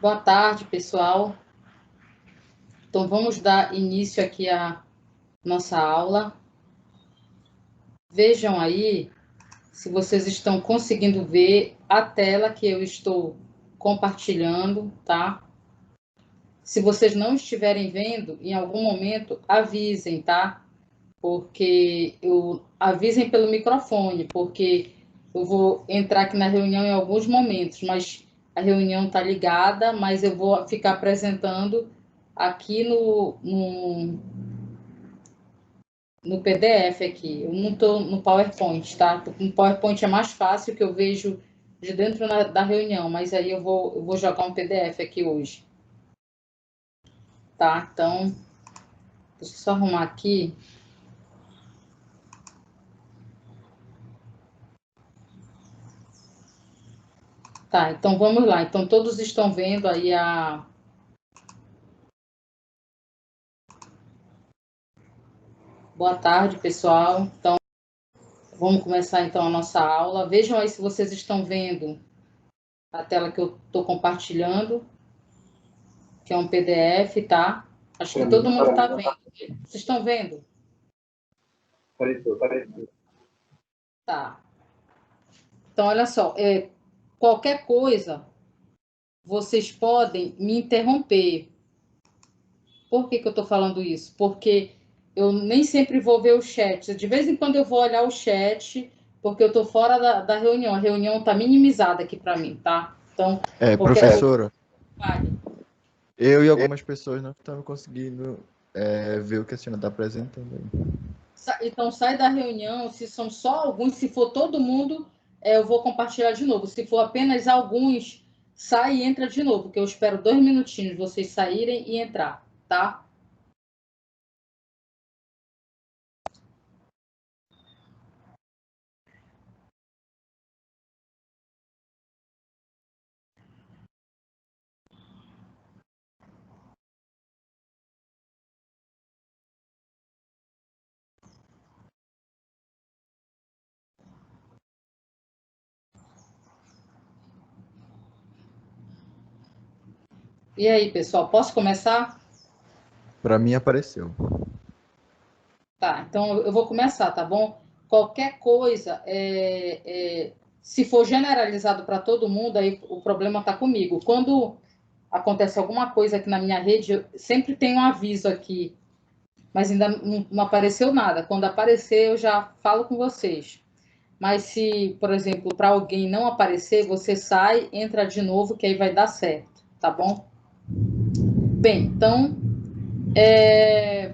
Boa tarde, pessoal. Então, vamos dar início aqui à nossa aula. Vejam aí se vocês estão conseguindo ver a tela que eu estou compartilhando, tá? Se vocês não estiverem vendo, em algum momento, avisem, tá? Avisem pelo microfone, porque eu vou entrar aqui na reunião em alguns momentos, mas a reunião está ligada, mas eu vou ficar apresentando aqui no PDF aqui. Eu não estou no PowerPoint, tá? No PowerPoint é mais fácil, que eu vejo de dentro da reunião, mas aí eu vou jogar um PDF aqui hoje, tá? Então, deixa eu só arrumar aqui. Tá, então vamos lá. Então, todos estão vendo aí a... Boa tarde, pessoal. Então, vamos começar então a nossa aula. Vejam aí se vocês estão vendo a tela que eu estou compartilhando, que é um PDF, tá? Acho que todo mundo está vendo. Vocês estão vendo? Apareceu. Tá. Então, olha só, qualquer coisa, vocês podem me interromper. Por que eu estou falando isso? Porque eu nem sempre vou ver o chat. De vez em quando eu vou olhar o chat, porque eu estou fora da reunião. A reunião está minimizada aqui para mim, tá? Então, professora, vale. eu e algumas pessoas não estamos conseguindo ver o que a senhora está apresentando aí. Então, sai da reunião. Se são só alguns, se for todo mundo, eu vou compartilhar de novo. Se for apenas alguns, sai e entra de novo, que eu espero 2 minutinhos vocês saírem e entrar, tá? E aí, pessoal, posso começar? Para mim apareceu. Tá, então eu vou começar, tá bom? Qualquer coisa, se for generalizado para todo mundo, aí o problema está comigo. Quando acontece alguma coisa aqui na minha rede, eu sempre tem um aviso aqui, mas ainda não apareceu nada. Quando aparecer, eu já falo com vocês. Mas se, por exemplo, para alguém não aparecer, você sai, entra de novo, que aí vai dar certo, tá bom? Bem, então,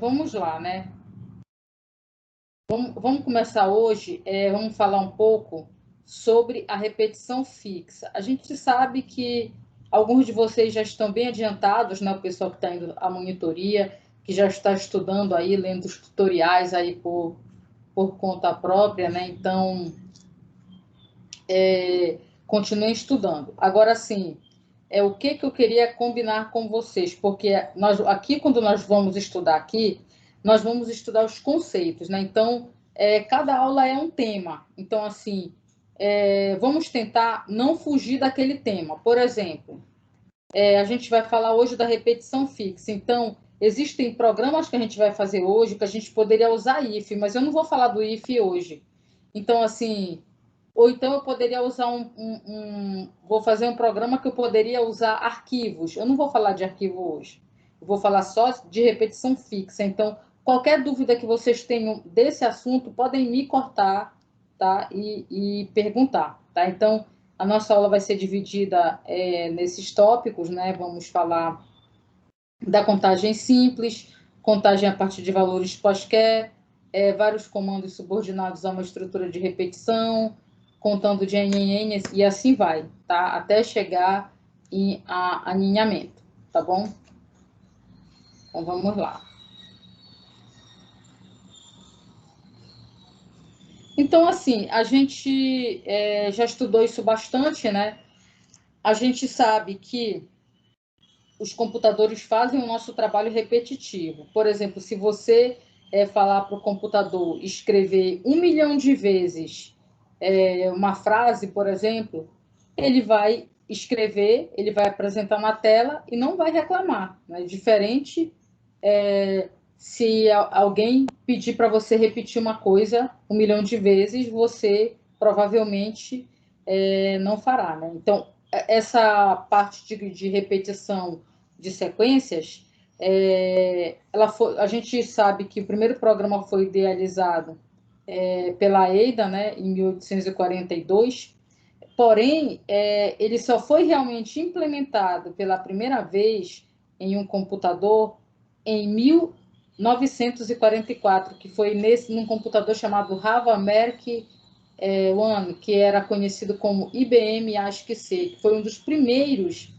vamos lá, né? Vamos começar hoje, vamos falar um pouco sobre a repetição fixa. A gente sabe que alguns de vocês já estão bem adiantados, né? O pessoal que está indo à monitoria, que já está estudando aí, lendo os tutoriais aí por conta própria, né? Então, continuem estudando. Agora, sim, o que eu queria combinar com vocês, porque aqui, quando nós vamos estudar aqui, nós vamos estudar os conceitos, né? Então, cada aula é um tema. Então, assim, vamos tentar não fugir daquele tema. Por exemplo, a gente vai falar hoje da repetição fixa. Então, existem programas que a gente vai fazer hoje que a gente poderia usar if, mas eu não vou falar do if hoje. Então, assim, ou então eu poderia usar vou fazer um programa que eu poderia usar arquivos. Eu não vou falar de arquivo hoje. Eu vou falar só de repetição fixa. Então, qualquer dúvida que vocês tenham desse assunto, podem me cortar, tá? E perguntar, tá? Então, a nossa aula vai ser dividida nesses tópicos, né? Vamos falar da contagem simples, contagem a partir de valores quaisquer, vários comandos subordinados a uma estrutura de repetição, contando de N em N, e assim vai, tá? Até chegar em aninhamento, tá bom? Então, vamos lá. Então, assim, a gente já estudou isso bastante, né? A gente sabe que os computadores fazem o nosso trabalho repetitivo. Por exemplo, se você falar para o computador escrever 1 milhão de vezes uma frase, por exemplo, ele vai escrever, ele vai apresentar na tela e não vai reclamar, né? Diferente se alguém pedir para você repetir uma coisa 1 milhão de vezes, você provavelmente não fará, né? Então, essa parte de repetição de sequências, a gente sabe que o primeiro programa foi idealizado pela Ada, né, em 1842, porém, ele só foi realmente implementado pela primeira vez em um computador em 1944, que foi num computador chamado Havameric One, que era conhecido como IBM ASCII, que foi um dos primeiros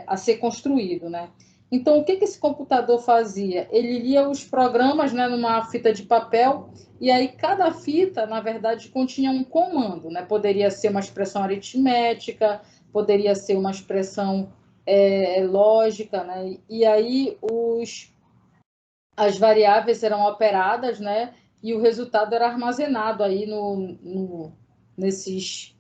a ser construído, né? Então, o que esse computador fazia? Ele lia os programas, né, numa fita de papel, e aí cada fita, na verdade, continha um comando, né? Poderia ser uma expressão aritmética, poderia ser uma expressão lógica, né? E aí as variáveis eram operadas, né? E o resultado era armazenado aí nesses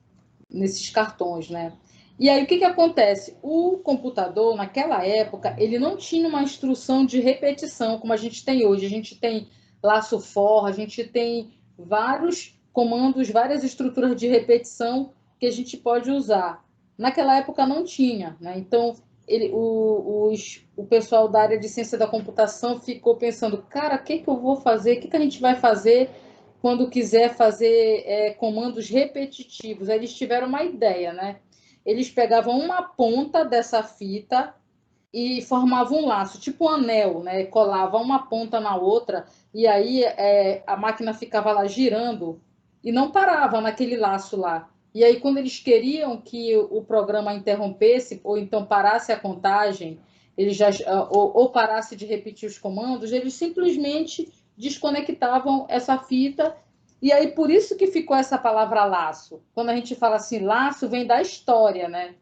cartões, né? E aí o que acontece? O computador, naquela época, ele não tinha uma instrução de repetição como a gente tem hoje. A gente tem laço for, a gente tem vários comandos, várias estruturas de repetição que a gente pode usar. Naquela época não tinha, né? Então o pessoal da área de ciência da computação ficou pensando, cara, o que eu vou fazer? O que a gente vai fazer quando quiser fazer comandos repetitivos? Aí eles tiveram uma ideia, né? Eles pegavam uma ponta dessa fita e formavam um laço, tipo um anel, né? Colavam uma ponta na outra e aí a máquina ficava lá girando e não parava naquele laço lá. E aí, quando eles queriam que o programa interrompesse ou então parasse a contagem, ou parasse de repetir os comandos, eles simplesmente desconectavam essa fita. E aí, por isso que ficou essa palavra laço. Quando a gente fala assim, laço vem da história, né?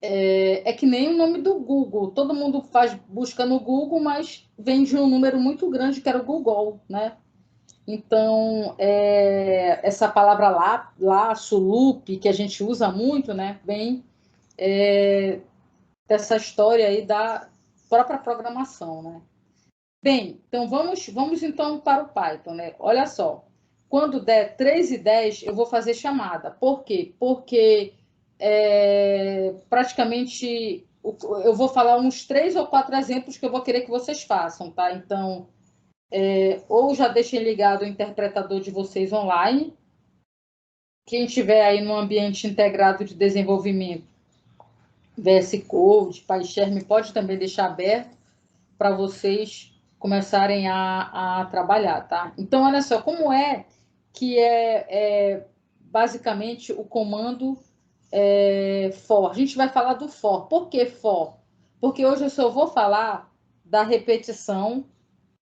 É que nem o nome do Google. Todo mundo busca no Google, mas vem de um número muito grande, que era o Google, né? Então, essa palavra laço, loop, que a gente usa muito, né? Vem dessa história aí da própria programação, né? Bem, então vamos então para o Python, né? Olha só, quando der 3:10, eu vou fazer chamada. Por quê? Porque praticamente eu vou falar uns 3 ou 4 exemplos que eu vou querer que vocês façam, tá? Então, ou já deixem ligado o interpretador de vocês online. Quem tiver aí no ambiente integrado de desenvolvimento, VS Code, PyCharm, pode também deixar aberto para vocês começarem a trabalhar, tá? Então, olha só, como é que basicamente o comando for? A gente vai falar do for. Por que for? Porque hoje eu só vou falar da repetição,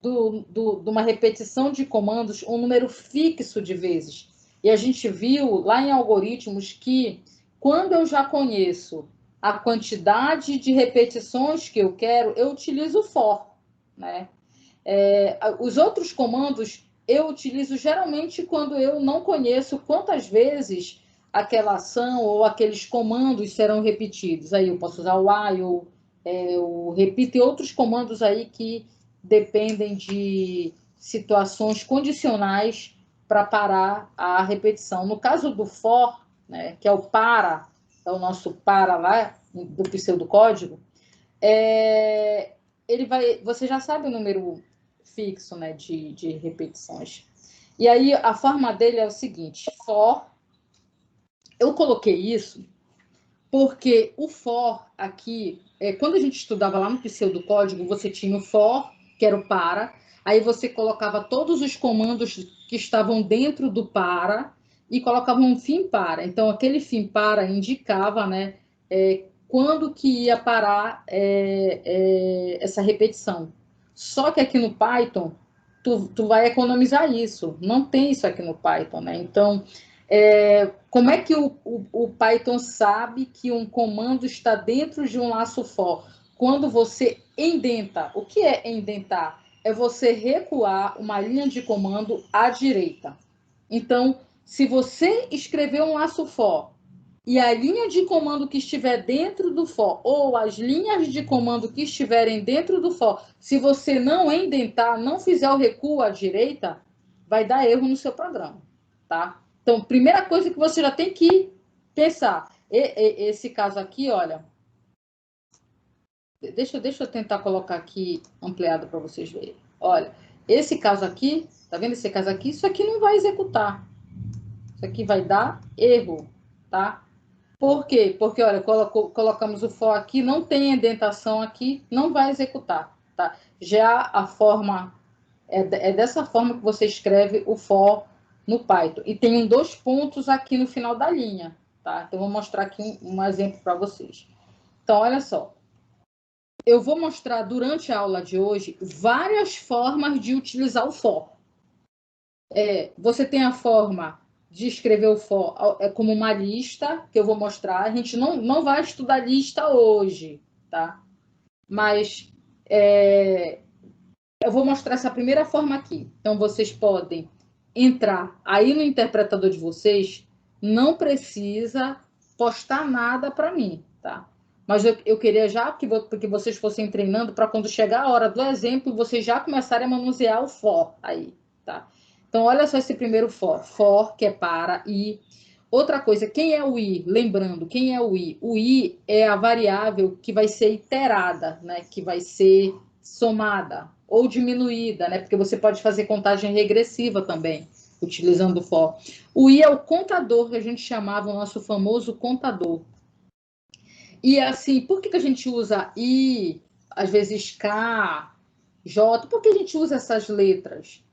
de uma repetição de comandos, um número fixo de vezes. E a gente viu lá em algoritmos que, quando eu já conheço a quantidade de repetições que eu quero, eu utilizo for, né? Os outros comandos eu utilizo geralmente quando eu não conheço quantas vezes aquela ação ou aqueles comandos serão repetidos. Aí eu posso usar o while, o repeat e outros comandos aí que dependem de situações condicionais para parar a repetição. No caso do for, né, que é o para, é o nosso para lá do pseudocódigo, você já sabe o número fixo, né, de repetições. E aí a forma dele é o seguinte: for. Eu coloquei isso porque o for aqui, quando a gente estudava lá no pseudocódigo, você tinha o for, que era o para, aí você colocava todos os comandos que estavam dentro do para e colocava um fim para. Então, aquele fim para indicava, né, quando que ia parar essa repetição. Só que aqui no Python, tu vai economizar isso. Não tem isso aqui no Python, né? Então, como é que o Python sabe que um comando está dentro de um laço for? Quando você indenta. O que é indentar? É você recuar uma linha de comando à direita. Então, se você escrever um laço for e a linha de comando que estiver dentro do for, ou as linhas de comando que estiverem dentro do for, se você não indentar, não fizer o recuo à direita, vai dar erro no seu programa, tá? Então, primeira coisa que você já tem que pensar, esse caso aqui, olha, deixa eu tentar colocar aqui ampliado para vocês verem. Olha, esse caso aqui, tá vendo esse caso aqui? Isso aqui não vai executar. Isso aqui vai dar erro, tá? Por quê? Porque, olha, colocamos o for aqui, não tem indentação aqui, não vai executar, tá? Já a forma, é dessa forma que você escreve o for no Python. E tem 2 pontos aqui no final da linha, tá? Então, vou mostrar aqui um exemplo para vocês. Então, olha só. Eu vou mostrar durante a aula de hoje várias formas de utilizar o for. Você tem a forma de escrever o for como uma lista, que eu vou mostrar. A gente não vai estudar lista hoje, tá? Mas eu vou mostrar essa primeira forma aqui. Então, vocês podem entrar aí no interpretador de vocês, não precisa postar nada para mim, tá? Mas eu queria já que vocês fossem treinando para quando chegar a hora do exemplo, vocês já começarem a manusear o for aí, tá? Então, olha só esse primeiro for. For, que é para, e. Outra coisa, quem é o i? Lembrando, quem é o i? O i é a variável que vai ser iterada, né? Que vai ser somada ou diminuída, né? Porque você pode fazer contagem regressiva também, utilizando o for. O i é o contador, que a gente chamava o nosso famoso contador. E assim, por que a gente usa I, às vezes K, J? Por que a gente usa essas letras?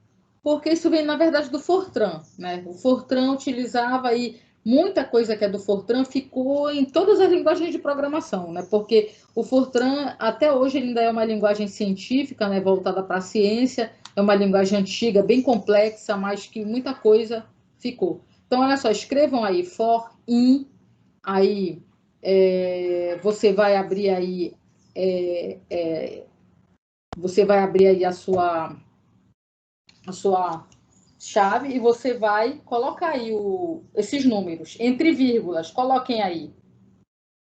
Porque isso vem, na verdade, do Fortran, né? O Fortran utilizava aí muita coisa que é do Fortran ficou em todas as linguagens de programação, né? Porque o Fortran até hoje ainda é uma linguagem científica, né? Voltada para a ciência, é uma linguagem antiga, bem complexa, mas que muita coisa ficou. Então, olha só, escrevam aí for in, aí você vai abrir aí, você vai abrir aí a sua chave e você vai colocar aí esses números entre vírgulas, coloquem aí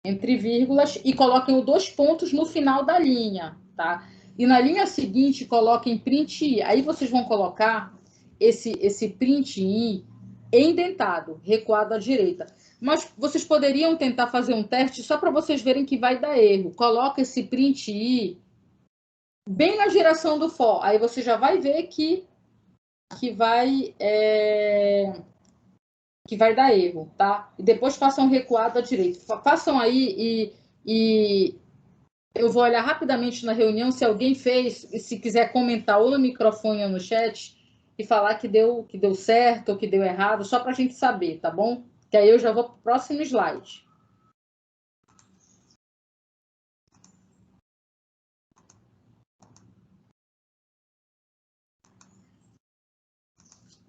entre vírgulas e coloquem os 2 pontos no final da linha, tá? E na linha seguinte coloquem print i. Aí vocês vão colocar esse print i indentado, recuado à direita. Mas vocês poderiam tentar fazer um teste só para vocês verem que vai dar erro. Coloca esse print i bem na direção do for. Aí você já vai ver que vai que vai dar erro, tá? E depois façam recuado à direita. Façam aí e eu vou olhar rapidamente na reunião se alguém fez, e se quiser comentar ou no microfone ou no chat e falar que deu certo ou que deu errado, só para a gente saber, tá bom? Que aí eu já vou para o próximo slide.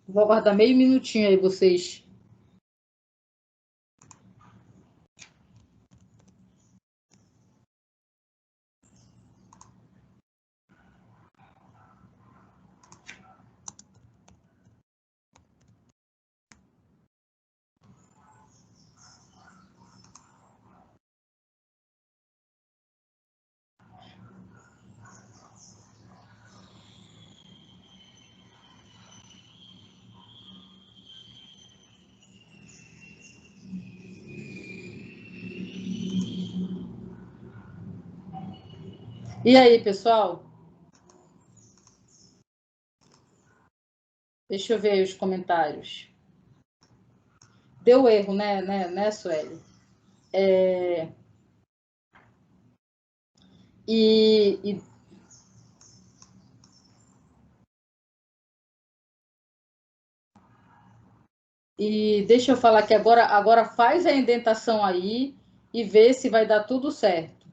Vou aguardar meio minutinho aí vocês. E aí, pessoal? Deixa eu ver aí os comentários. Deu erro, né, Sueli? E deixa eu falar que agora faz a indentação aí e vê se vai dar tudo certo.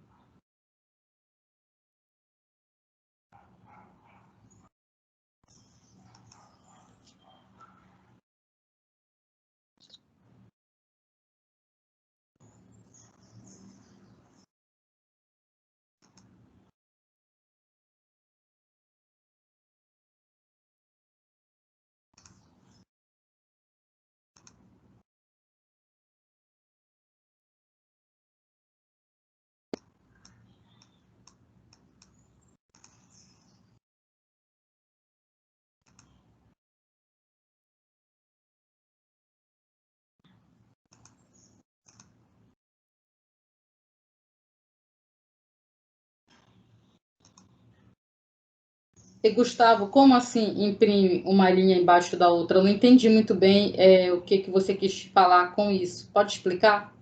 E, Gustavo, como assim imprime uma linha embaixo da outra? Eu não entendi muito bem o que que você quis falar com isso. Pode explicar?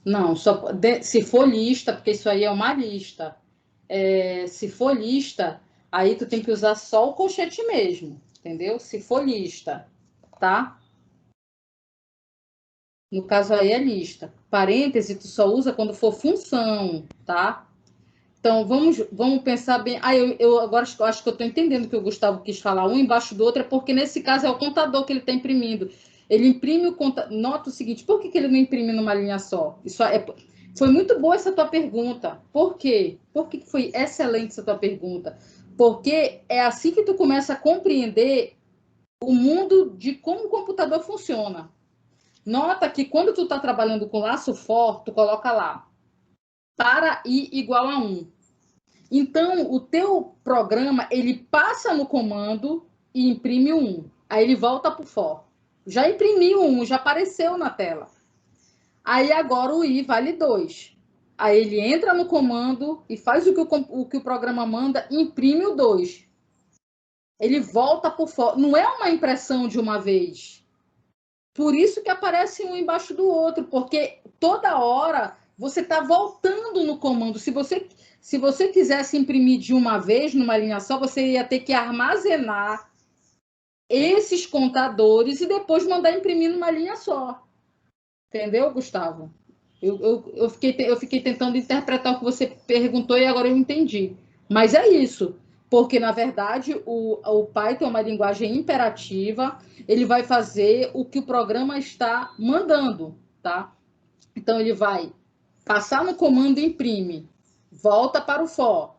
Não, se for lista, porque isso aí é uma lista. Se for lista, aí tu tem que usar só o colchete mesmo, entendeu? Se for lista, tá? No caso aí é lista. Parêntese tu só usa quando for função, tá? Então vamos pensar bem. Eu agora acho que eu estou entendendo o que o Gustavo quis falar. Um embaixo do outro é porque nesse caso é o contador que ele está imprimindo. Ele imprime o contador. Nota o seguinte: por que ele não imprime numa linha só? Foi muito boa essa tua pergunta. Por quê? Por que foi excelente essa tua pergunta? Porque é assim que tu começa a compreender o mundo de como o computador funciona. Nota que quando tu está trabalhando com laço for, tu coloca lá para i igual a 1. Então, o teu programa, ele passa no comando e imprime o 1. Aí ele volta para o for. Já imprimiu o 1, já apareceu na tela. Aí agora o i vale 2. Aí ele entra no comando e faz o que o programa manda, imprime o 2. Ele volta para o for. Não é uma impressão de uma vez. Por isso que aparece um embaixo do outro, porque toda hora você está voltando no comando. Se você quisesse imprimir de uma vez numa linha só, você ia ter que armazenar esses contadores e depois mandar imprimir numa linha só. Entendeu, Gustavo? Eu fiquei tentando interpretar o que você perguntou e agora eu entendi. Mas é isso, porque na verdade o Python é uma linguagem imperativa, ele vai fazer o que o programa está mandando, tá? Então ele vai passar no comando imprime, volta para o for,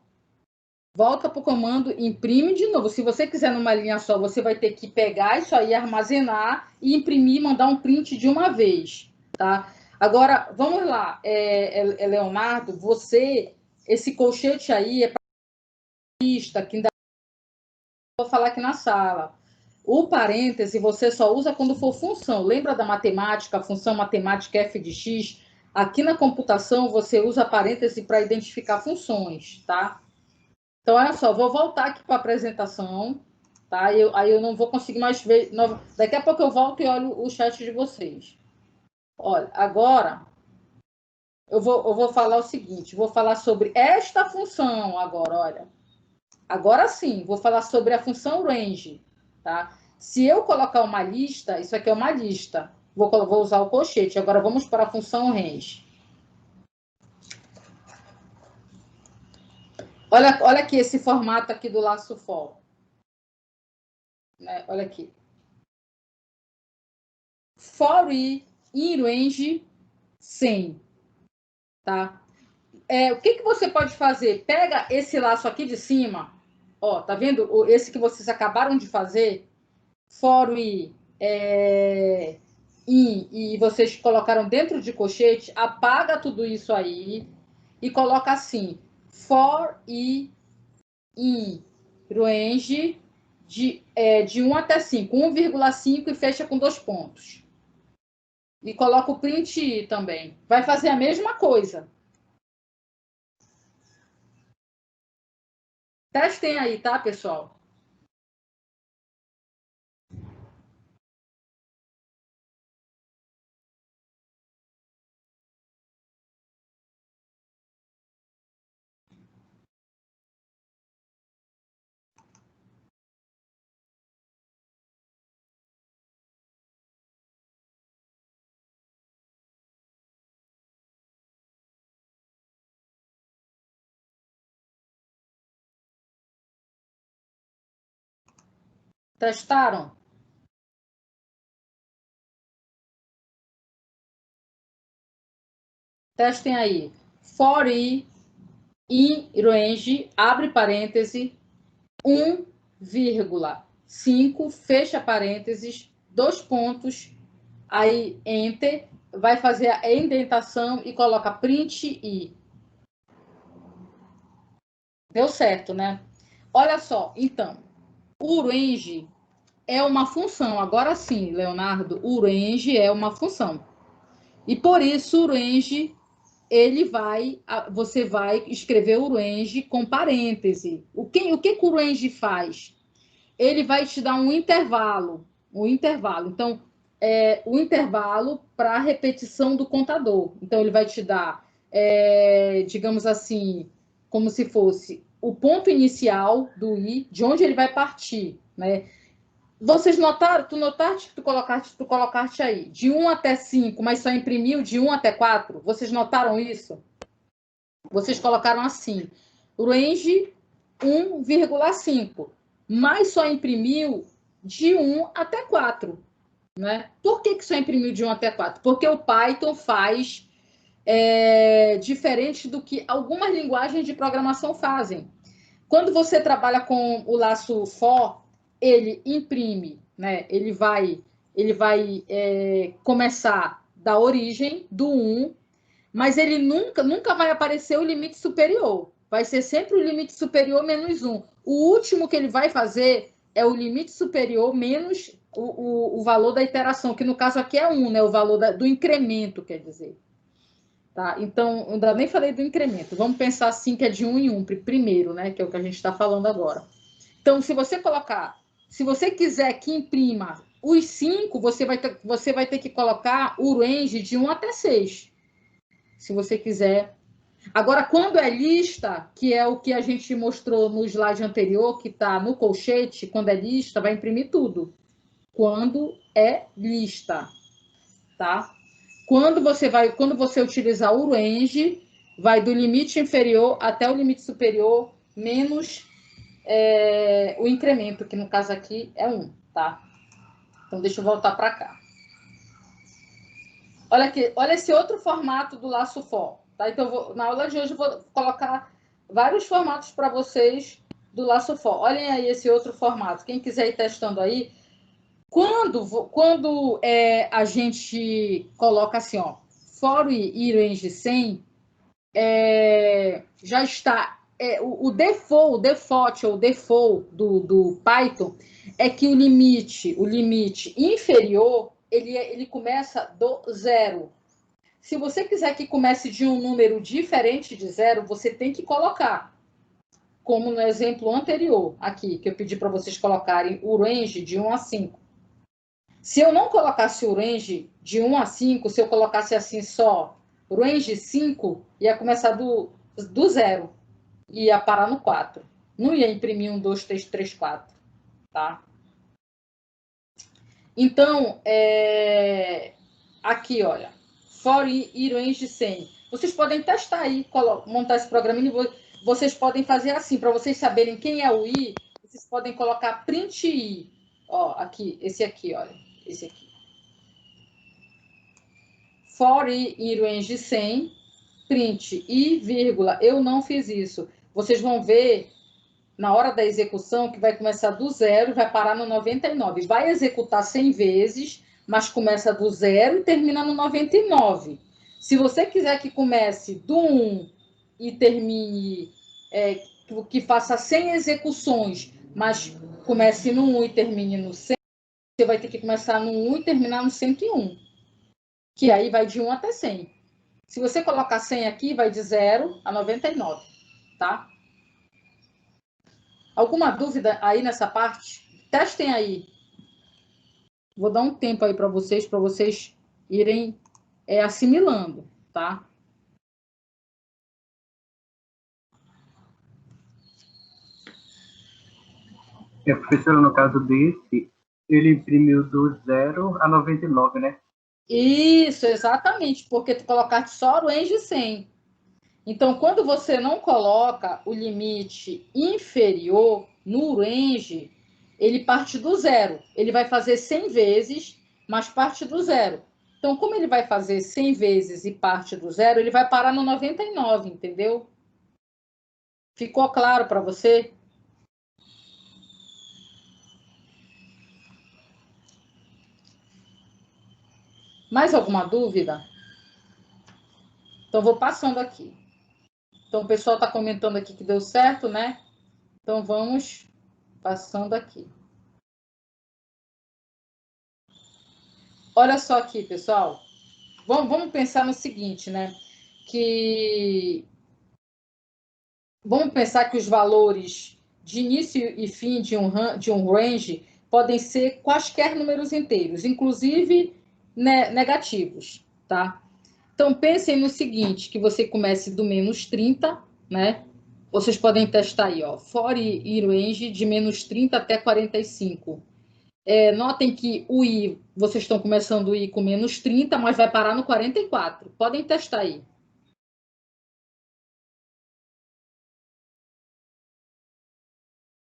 volta para o comando imprime de novo. Se você quiser numa linha só, você vai ter que pegar isso aí, armazenar e imprimir, mandar um print de uma vez, tá? Agora, vamos lá, Leonardo, esse colchete aí é para lista, que ainda vou falar aqui na sala. O parêntese você só usa quando for função. Lembra da matemática, a função matemática f de x? Aqui na computação você usa parêntese para identificar funções, tá? Então, olha só, vou voltar aqui para a apresentação, tá? Aí eu não vou conseguir mais ver. Daqui a pouco eu volto e olho o chat de vocês. Olha, agora eu vou falar o seguinte: vou falar sobre esta função agora, olha. Agora sim, vou falar sobre a função range, tá? Se eu colocar uma lista, isso aqui é uma lista. Vou usar o colchete. Agora vamos para a função range. Olha aqui esse formato aqui do laço for. Né? Olha aqui. For i in range 100, tá? O que você pode fazer? Pega esse laço aqui de cima, ó, tá vendo? Esse que vocês acabaram de fazer, for i in, e vocês colocaram dentro de colchete, apaga tudo isso aí e coloca assim, for i in range de 1 até 5, 1,5 e fecha com 2 pontos. E coloca o print também. Vai fazer a mesma coisa. Testem aí, tá, pessoal? Testaram? Testem aí. For i in range, abre parêntese, 1,5, fecha parênteses, 2 pontos, aí enter, vai fazer a indentação e coloca print i. Deu certo, né? Olha só, então, o range é uma função. Agora sim, Leonardo, o range é uma função. E por isso o range, você vai escrever o range com parêntese. O que o range faz? Ele vai te dar um intervalo. Então, o intervalo para a repetição do contador. Então, ele vai te dar, digamos assim, como se fosse o ponto inicial do i, de onde ele vai partir, né? Vocês notaram? Tu notaste que tu colocaste aí de 1 até 5, mas só imprimiu de 1 até 4? Vocês notaram isso? Vocês colocaram assim, range 1,5, mas só imprimiu de 1 até 4. Né? Por que só imprimiu de 1 até 4? Porque o Python faz diferente do que algumas linguagens de programação fazem. Quando você trabalha com o laço for, ele imprime, né? Ele vai começar da origem, do 1, mas ele nunca vai aparecer o limite superior. Vai ser sempre o limite superior menos 1. O último que ele vai fazer é o limite superior menos o valor da iteração, que no caso aqui é 1, né? O valor do incremento, quer dizer. Tá? Então, ainda nem falei do incremento. Vamos pensar assim que é de 1 em 1 primeiro, né? Que é o que a gente está falando agora. Então, se você quiser que imprima os 5, você vai ter que colocar o range de 1 até 6. Se você quiser. Agora, quando é lista, que é o que a gente mostrou no slide anterior, que está no colchete, quando é lista, vai imprimir tudo. Quando é lista, tá? Quando você utilizar o range, vai do limite inferior até o limite superior, menos o incremento, que no caso aqui é 1, tá? Então, deixa eu voltar para cá. Olha aqui, olha esse outro formato do laço for, tá? Então, na aula de hoje, eu vou colocar vários formatos para vocês do laço for. Olhem aí esse outro formato. Quem quiser ir testando aí, quando a gente coloca assim, ó, for i range 100, já está... o default do Python é que o limite inferior, ele começa do 0. Se você quiser que comece de um número diferente de 0, você tem que colocar, como no exemplo anterior, aqui, que eu pedi para vocês colocarem o range de 1 a 5. Se eu não colocasse o range de 1 a 5, se eu colocasse assim só range 5, ia começar do 0. Ia parar no 4. Não ia imprimir 1, 2, 3, 3, 4. Tá? Então, aqui, olha. For i range 100. Vocês podem testar aí, montar esse programinha. Vocês podem fazer assim, para vocês saberem quem é o i, vocês podem colocar print i. Ó, aqui, esse aqui, olha. Esse aqui. For i range 100, print i, vírgula, eu não fiz isso. Vocês vão ver na hora da execução que vai começar do 0 e vai parar no 99. Vai executar 100 vezes, mas começa do 0 e termina no 99. Se você quiser que comece do 1 e termine, que faça 100 execuções, mas comece no 1 e termine no 100, você vai ter que começar no 1 e terminar no 101, que aí vai de 1 até 100. Se você colocar 100 aqui, vai de 0 a 99, tá? Alguma dúvida aí nessa parte? Testem aí. Vou dar um tempo aí para vocês irem assimilando, tá? Professor, no caso desse, ele imprimiu do 0 a 99, né? Isso, exatamente, porque tu colocaste só o range 100. Então, quando você não coloca o limite inferior no range, ele parte do 0. Ele vai fazer 100 vezes, mas parte do 0. Então, como ele vai fazer 100 vezes e parte do zero, ele vai parar no 99, entendeu? Ficou claro para você? Mais alguma dúvida? Então, vou passando aqui. Então, o pessoal está comentando aqui que deu certo, né? Então, vamos passando aqui. Olha só aqui, pessoal. Vamos pensar no seguinte, né? Vamos pensar que os valores de início e fim de um range podem ser quaisquer números inteiros, inclusive, né, negativos, tá? Então, pensem no seguinte, que você comece do menos 30, né? Vocês podem testar aí, ó, for i range de menos 30 até 45. Notem que o i, vocês estão começando o i com menos 30, mas vai parar no 44. Podem testar aí.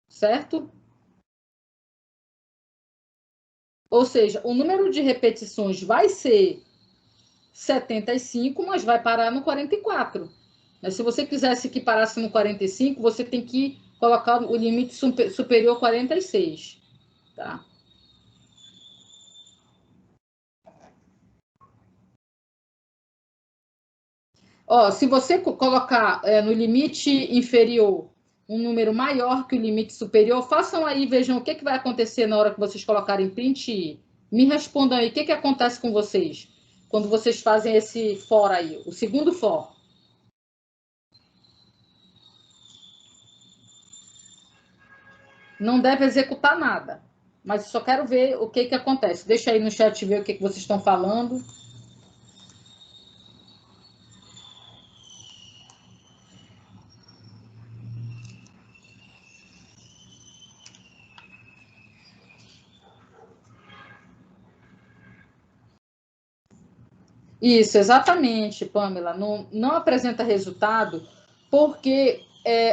Certo? Ou seja, o número de repetições vai ser 75, mas vai parar no 44. Mas se você quisesse que parasse no 45, você tem que colocar o limite superior a 46. Tá? Ó, se você colocar no limite inferior um número maior que o limite superior, façam aí, vejam o que vai acontecer na hora que vocês colocarem print. Me respondam aí, o que acontece com vocês quando vocês fazem esse for aí, o segundo for? Não deve executar nada, mas só quero ver o que acontece. Deixa aí no chat ver o que vocês estão falando. Isso, exatamente, Pamela. Não apresenta resultado porque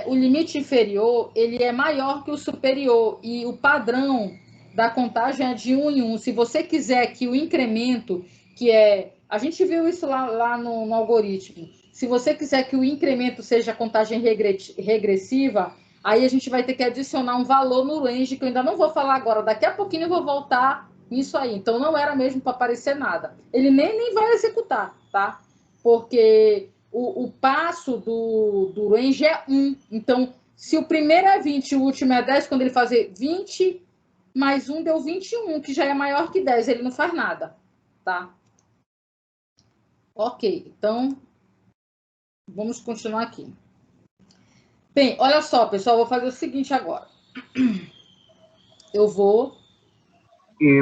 o limite inferior ele é maior que o superior e o padrão da contagem é de 1 em 1. Se você quiser que o incremento, que é... A gente viu isso lá no algoritmo. Se você quiser que o incremento seja contagem regressiva, aí a gente vai ter que adicionar um valor no range, que eu ainda não vou falar agora. Daqui a pouquinho eu vou voltar isso aí. Então, não era mesmo para aparecer nada. Ele nem vai executar, tá? Porque o passo do range é 1. Então, se o primeiro é 20 e o último é 10, quando ele fazer 20 mais 1 deu 21, que já é maior que 10. Ele não faz nada, tá? Ok, então, vamos continuar aqui. Bem, olha só, pessoal, vou fazer o seguinte agora. Eu vou...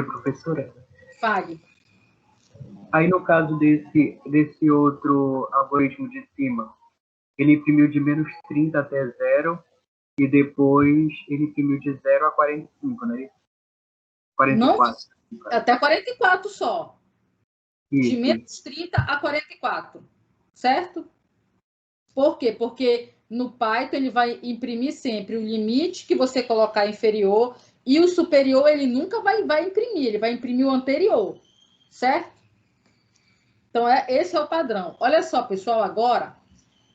Professora? Fale. Aí, no caso desse outro algoritmo de cima, ele imprimiu de menos 30 até 0 e depois ele imprimiu de 0 a 45, né? 44. Não, até 44 só. Isso. De menos 30 a 44, certo? Por quê? Porque no Python ele vai imprimir sempre o limite que você colocar inferior e o superior ele nunca vai imprimir, ele vai imprimir o anterior, certo? Então, esse é o padrão. Olha só, pessoal, agora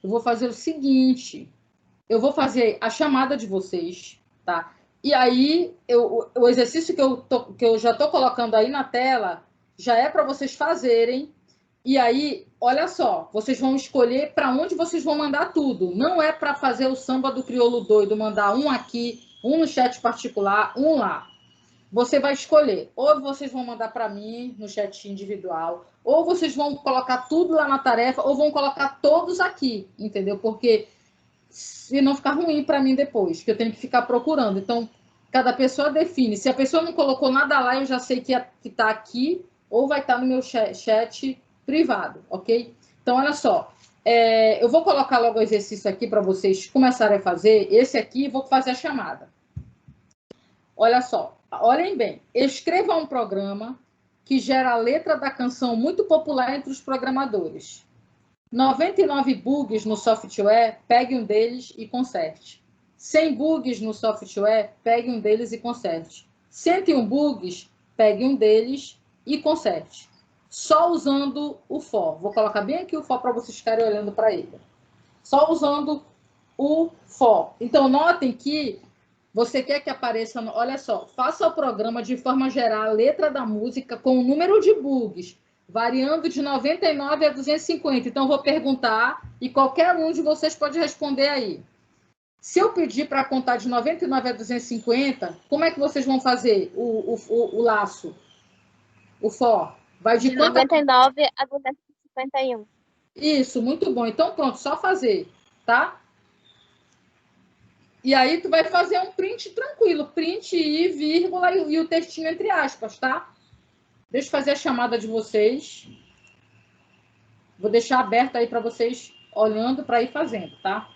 eu vou fazer o seguinte, eu vou fazer a chamada de vocês, tá? E aí, o exercício que eu já estou colocando aí na tela já é para vocês fazerem. E aí, olha só, vocês vão escolher para onde vocês vão mandar tudo. Não é para fazer o samba do crioulo doido, mandar um aqui, um no chat particular, um lá. Você vai escolher. Ou vocês vão mandar para mim no chat individual, ou vocês vão colocar tudo lá na tarefa, ou vão colocar todos aqui, entendeu? Porque se não ficar ruim para mim depois, que eu tenho que ficar procurando. Então, cada pessoa define. Se a pessoa não colocou nada lá, eu já sei que está aqui, ou vai estar no meu chat privado, ok? Então, olha só. Eu vou colocar logo o exercício aqui para vocês começarem a fazer. Esse aqui, vou fazer a chamada. Olha só. Olhem bem. Escreva um programa que gera a letra da canção muito popular entre os programadores. 99 bugs no software, pegue um deles e conserte. 100 bugs no software, pegue um deles e conserte. 101 bugs, pegue um deles e conserte. só usando o for. Vou colocar bem aqui o for para vocês ficarem olhando para ele. Só usando o for. Então, notem que você quer que apareça... Olha só, faça o programa de forma geral a letra da música com o número de bugs, variando de 99 a 250. Então, vou perguntar e qualquer um de vocês pode responder aí. Se eu pedir para contar de 99 a 250, como é que vocês vão fazer o laço? O for? Vai de 99 a 251. Isso, muito bom. Então, pronto, só fazer, tá? E aí, tu vai fazer um print tranquilo. Print e vírgula e o textinho entre aspas, tá? Deixa eu fazer a chamada de vocês. Vou deixar aberto aí para vocês olhando para ir fazendo, tá?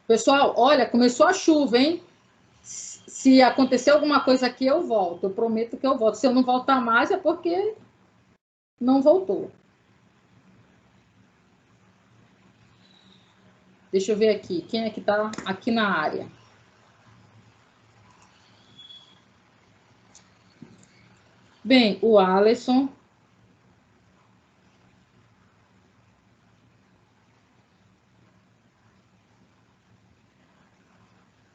Pessoal, olha, começou a chuva, hein? Se acontecer alguma coisa aqui, eu volto. Eu prometo que eu volto. Se eu não voltar mais, é porque não voltou. Deixa eu ver aqui. Quem é que está aqui na área? Bem, o Alisson.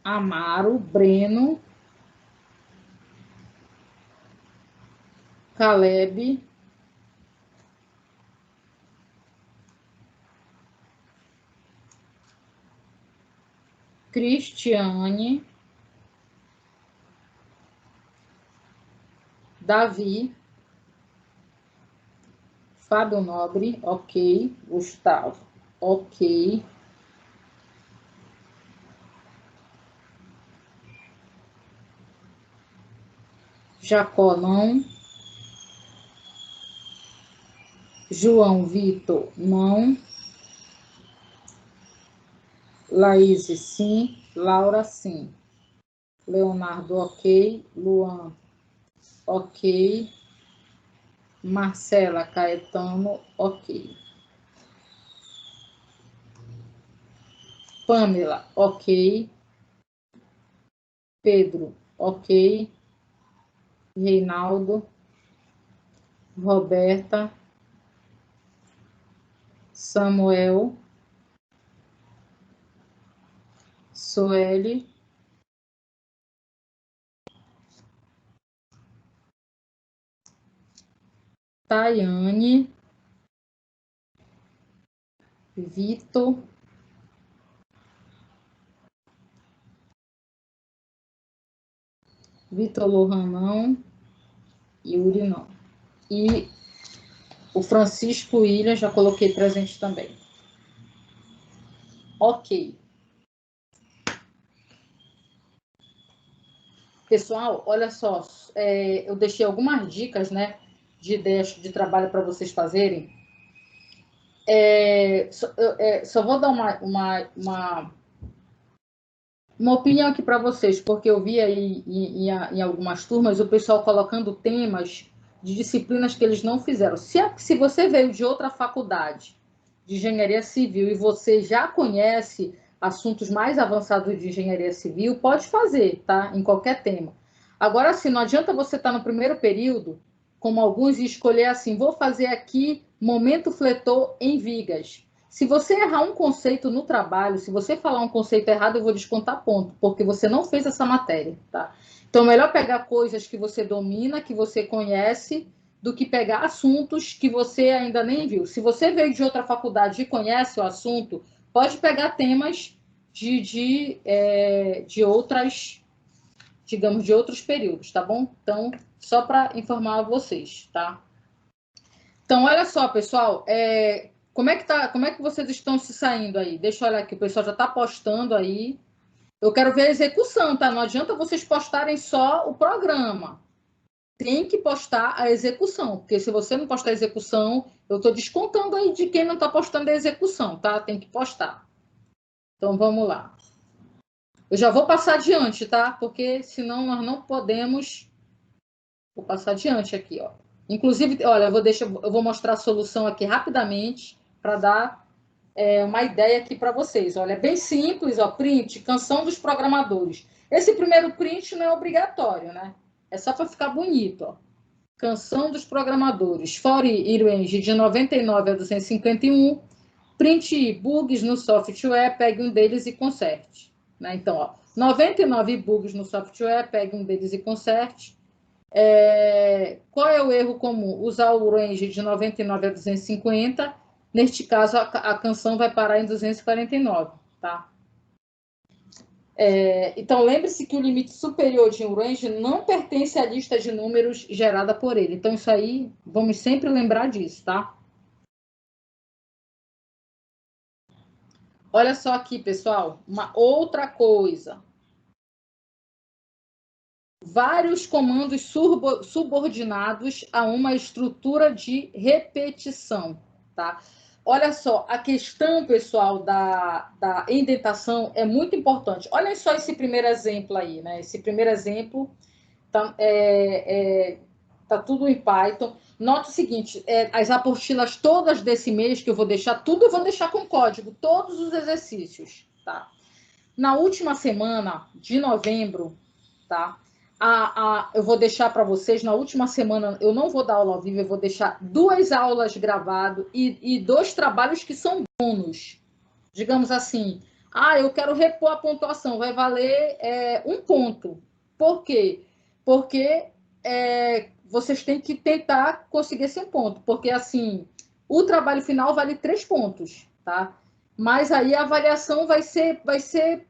Amaro, Breno. Caleb. Cristiane. Davi. Fábio Nobre, ok. Gustavo, ok. Jacó, não. João Vitor, não. Laís, sim. Laura, sim. Leonardo, ok. Luan, ok. Marcela Caetano, ok. Pamela, ok. Pedro, ok. Reinaldo. Roberta. Samuel. Sueli. Tayane. Vitor. Vitor Lohan, não. Yuri, não. E o Francisco William, já coloquei presente também. Ok. Pessoal, olha só, eu deixei algumas dicas, né, de ideias de trabalho para vocês fazerem. Só vou dar uma opinião aqui para vocês, porque eu vi aí em algumas turmas o pessoal colocando temas de disciplinas que eles não fizeram. Se você veio de outra faculdade de engenharia civil e você já conhece assuntos mais avançados de engenharia civil, pode fazer, tá? Em qualquer tema. Agora, assim, não adianta você estar no primeiro período, como alguns, e escolher assim, vou fazer aqui momento fletor em vigas. Se você errar um conceito no trabalho, se você falar um conceito errado, eu vou descontar ponto, porque você não fez essa matéria, tá? Então, é melhor pegar coisas que você domina, que você conhece, do que pegar assuntos que você ainda nem viu. Se você veio de outra faculdade e conhece o assunto, pode pegar temas de outras, digamos, de outros períodos, tá bom? Então, só para informar vocês, tá? Então, olha só, pessoal, como é que vocês estão se saindo aí? Deixa eu olhar aqui, o pessoal já está postando aí. Eu quero ver a execução, tá? Não adianta vocês postarem só o programa. Tem que postar a execução, porque se você não postar a execução, eu estou descontando aí de quem não está postando a execução, tá? Tem que postar. Então, vamos lá. Eu já vou passar adiante, tá? Porque senão nós não podemos... Vou passar adiante aqui, ó. Inclusive, olha, eu vou mostrar a solução aqui rapidamente para dar uma ideia aqui para vocês. Olha, é bem simples, ó, print, canção dos programadores. Esse primeiro print não é obrigatório, né? É só para ficar bonito, ó. Canção dos Programadores. For e range de 99 a 251. Print bugs no software, pegue um deles e conserte. Né? Então, ó, 99 bugs no software, pegue um deles e conserte. Qual é o erro comum? Usar o range de 99 a 250. Neste caso, a canção vai parar em 249, tá? Então, lembre-se que o limite superior de um range não pertence à lista de números gerada por ele. Então, isso aí, vamos sempre lembrar disso, tá? Olha só aqui, pessoal, uma outra coisa. Vários comandos subordinados a uma estrutura de repetição, tá? Olha só, a questão, pessoal, da indentação é muito importante. Olha só esse primeiro exemplo aí, né? Esse primeiro exemplo tá tudo em Python. Nota o seguinte, as apostilas todas desse mês, que eu vou deixar, tudo eu vou deixar com código, todos os exercícios, tá? Na última semana de novembro, tá? Eu vou deixar para vocês, na última semana, eu não vou dar aula ao vivo, eu vou deixar 2 aulas gravadas e 2 trabalhos que são bônus. Digamos assim, eu quero repor a pontuação, vai valer 1 ponto. Por quê? Porque vocês têm que tentar conseguir esse 1 ponto, porque assim, o trabalho final vale 3 pontos, tá? Mas aí a avaliação vai ser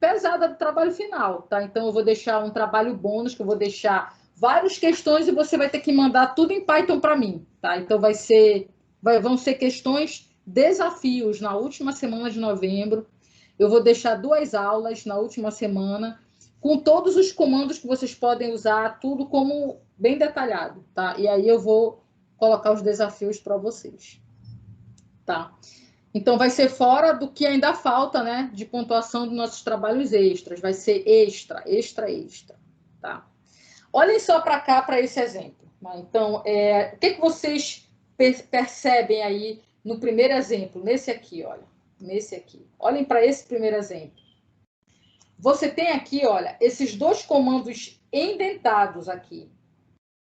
pesada do trabalho final, tá? Então, eu vou deixar um trabalho bônus, que eu vou deixar várias questões e você vai ter que mandar tudo em Python para mim, tá? Então, vão ser questões, desafios na última semana de novembro. Eu vou deixar 2 aulas na última semana, com todos os comandos que vocês podem usar, tudo como bem detalhado, tá? E aí eu vou colocar os desafios para vocês, tá? Então, vai ser fora do que ainda falta, né, de pontuação dos nossos trabalhos extras. Vai ser extra, tá? Olhem só para cá, para esse exemplo. Né? Então, o que vocês percebem aí no primeiro exemplo? Nesse aqui, olha. Nesse aqui. Olhem para esse primeiro exemplo. Você tem aqui, olha, esses 2 comandos indentados aqui.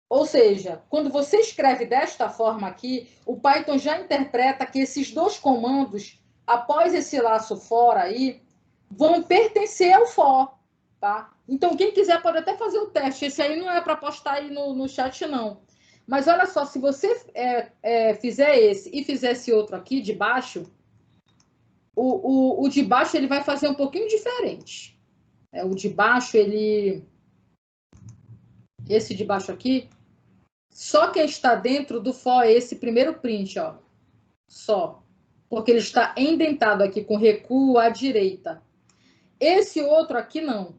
Ou seja, quando você escreve desta forma aqui, o Python já interpreta que esses 2 comandos, após esse laço for aí, vão pertencer ao for, tá? Então, quem quiser pode até fazer o teste. Esse aí não é para postar aí no chat, não. Mas olha só, se você fizer esse e fizer esse outro aqui de baixo, o de baixo ele vai fazer um pouquinho diferente. O de baixo, esse de baixo aqui, só quem está dentro do for é esse primeiro print, ó. Só. Porque ele está indentado aqui com recuo à direita. Esse outro aqui não.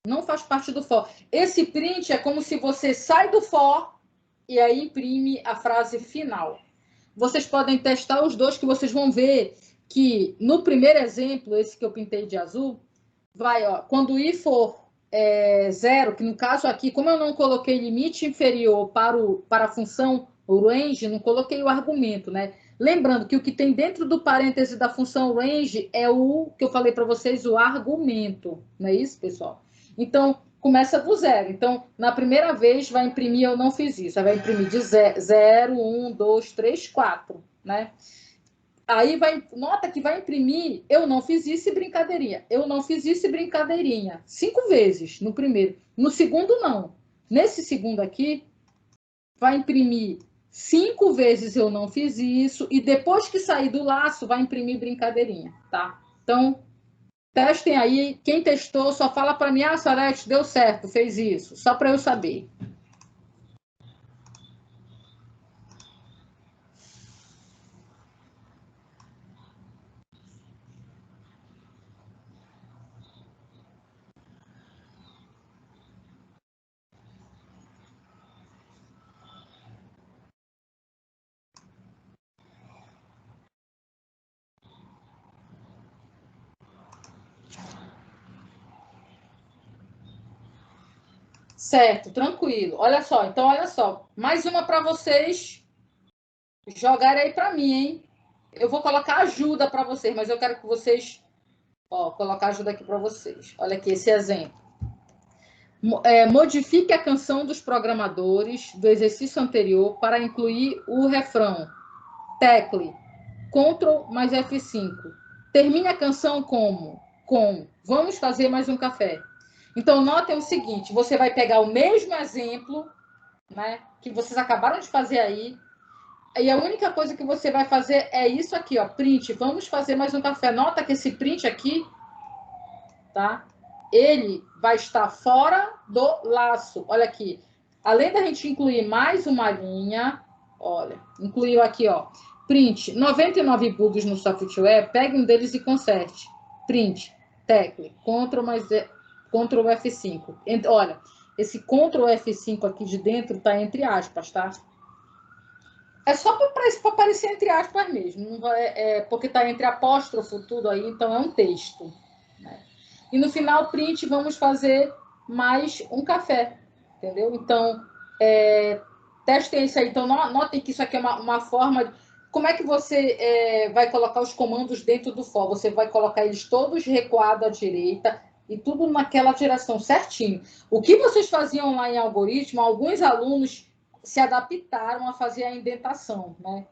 Não faz parte do for. Esse print é como se você sai do for e aí imprime a frase final. Vocês podem testar os 2 que vocês vão ver que no primeiro exemplo, esse que eu pintei de azul, vai, ó, quando o i for 0, que no caso aqui, como eu não coloquei limite inferior para a função range, não coloquei o argumento, né? Lembrando que o que tem dentro do parêntese da função range é o que eu falei para vocês, o argumento, não é isso, pessoal? Então, começa do 0. Então, na primeira vez, vai imprimir, eu não fiz isso, vai imprimir de 0, 1, 2, 3, 4, né? Aí nota que vai imprimir, eu não fiz isso e brincadeirinha. Eu não fiz isso e brincadeirinha. 5 vezes no primeiro. No segundo, não. Nesse segundo aqui, vai imprimir 5 vezes eu não fiz isso. E depois que sair do laço, vai imprimir brincadeirinha, tá? Então, testem aí. Quem testou, só fala para mim, Salete, deu certo, fez isso. Só para eu saber. Certo, tranquilo. Olha só, então olha só. Mais uma para vocês jogarem aí para mim, hein? Eu vou colocar ajuda para vocês, mas eu quero que vocês... colocar ajuda aqui para vocês. Olha aqui esse exemplo. Modifique a canção dos programadores do exercício anterior para incluir o refrão. Tecle Ctrl mais F5. Termine a canção com vamos fazer mais um café. Então, notem o seguinte, você vai pegar o mesmo exemplo, né, que vocês acabaram de fazer aí, e a única coisa que você vai fazer é isso aqui, ó, print, vamos fazer mais um café. Nota que esse print aqui, tá? Ele vai estar fora do laço. Olha aqui. Além da gente incluir mais uma linha, olha, incluiu aqui, ó, print 99 bugs no software, pegue um deles e conserte. Print, tecle, Ctrl F5. Olha, esse Ctrl F5 aqui de dentro tá entre aspas, tá? É só para aparecer entre aspas mesmo, não vai, porque tá entre apóstrofo tudo aí, então é um texto, né? E no final, print, vamos fazer mais um café, entendeu? Então, testem isso aí. Então, notem que isso aqui é uma forma... Como é que você vai colocar os comandos dentro do for? Você vai colocar eles todos recuados à direita e tudo naquela direção certinho. O que vocês faziam lá em algoritmo, alguns alunos se adaptaram a fazer a indentação, né?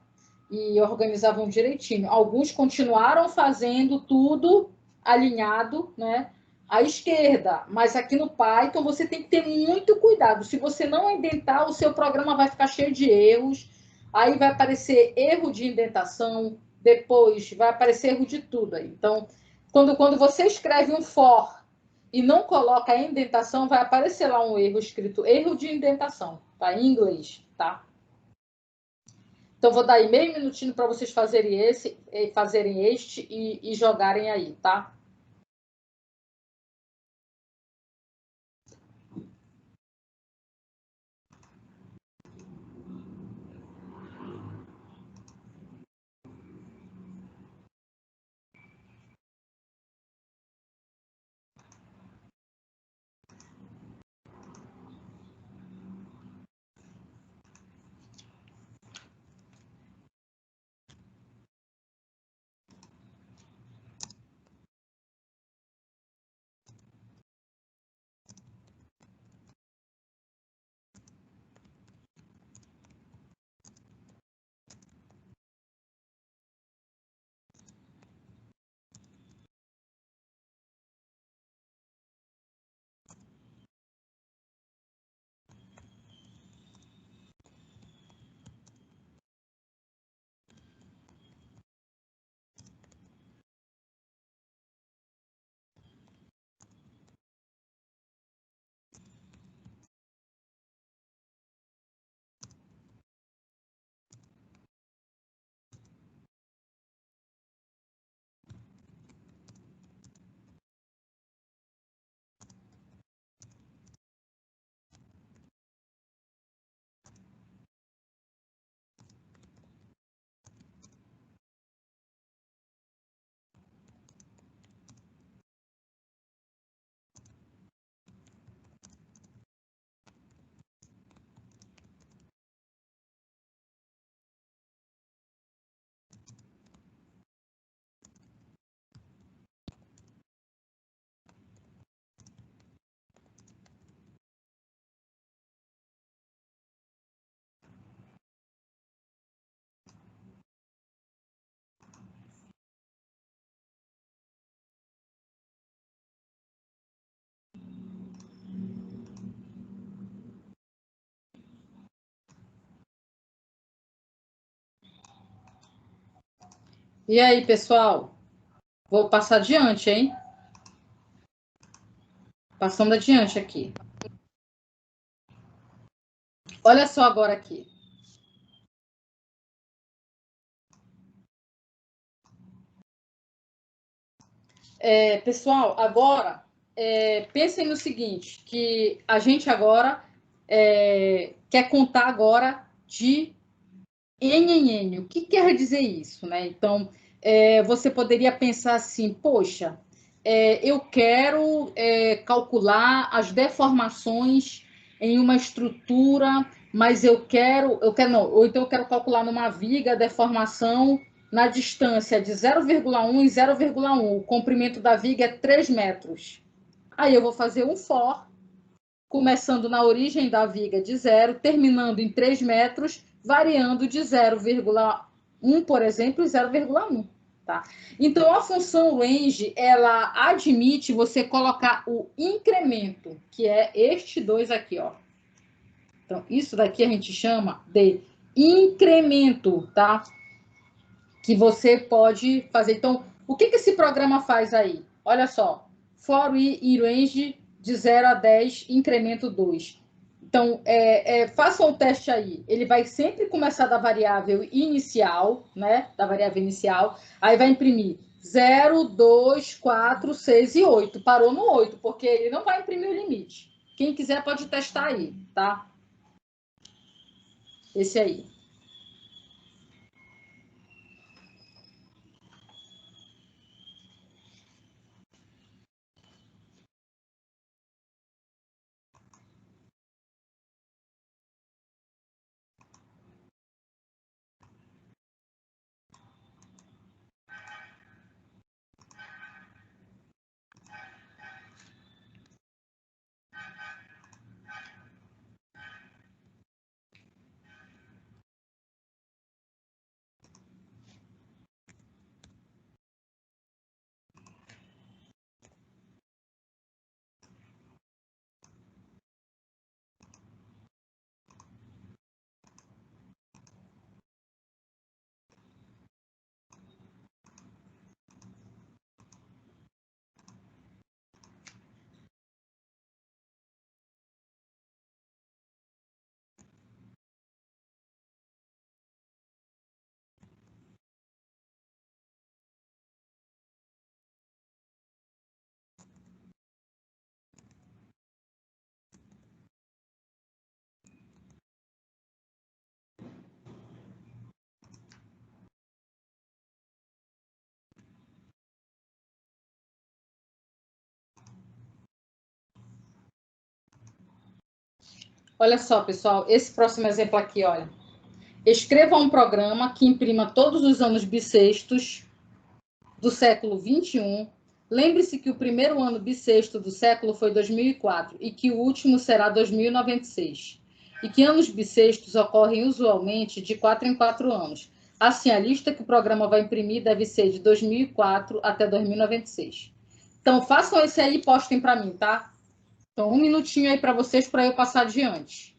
E organizavam direitinho. Alguns continuaram fazendo tudo alinhado, né, à esquerda, mas aqui no Python você tem que ter muito cuidado. Se você não indentar, o seu programa vai ficar cheio de erros, aí vai aparecer erro de indentação, depois vai aparecer erro de tudo aí. Então, quando você escreve um for e não coloca a indentação, vai aparecer lá um erro escrito erro de indentação, tá? Em inglês, tá? Então, vou dar aí meio minutinho para vocês fazerem este e jogarem aí, tá? E aí, pessoal? Vou passar adiante, hein? Passando adiante aqui. Olha só agora aqui. Pessoal, agora, pensem no seguinte, que a gente agora quer contar agora de N em N. O que quer dizer isso, né? Então, você poderia pensar assim, poxa, eu quero calcular as deformações em uma estrutura, mas não, ou então eu quero calcular numa viga a deformação na distância de 0,1 e 0,1. O comprimento da viga é 3 metros. Aí eu vou fazer um for começando na origem da viga de 0, terminando em 3 metros, variando de 0,1, por exemplo, e 0,1. Tá? Então, a função range, ela admite você colocar o incremento, que é este 2 aqui, ó. Então, isso daqui a gente chama de incremento, tá? Que você pode fazer. Então, o que esse programa faz aí? Olha só, for i range de 0 a 10, incremento 2. Então, façam o teste aí. Ele vai sempre começar da variável inicial, né? Da variável inicial. Aí vai imprimir 0, 2, 4, 6 e 8. Parou no 8, porque ele não vai imprimir o limite. Quem quiser pode testar aí, tá? Esse aí. Olha só, pessoal, esse próximo exemplo aqui, olha. Escreva um programa que imprima todos os anos bissextos do século 21. Lembre-se que o primeiro ano bissexto do século foi 2004 e que o último será 2096. E que anos bissextos ocorrem usualmente de 4 em 4 anos. Assim, a lista que o programa vai imprimir deve ser de 2004 até 2096. Então, façam esse aí e postem para mim, tá? Então, um minutinho aí para vocês, para eu passar adiante.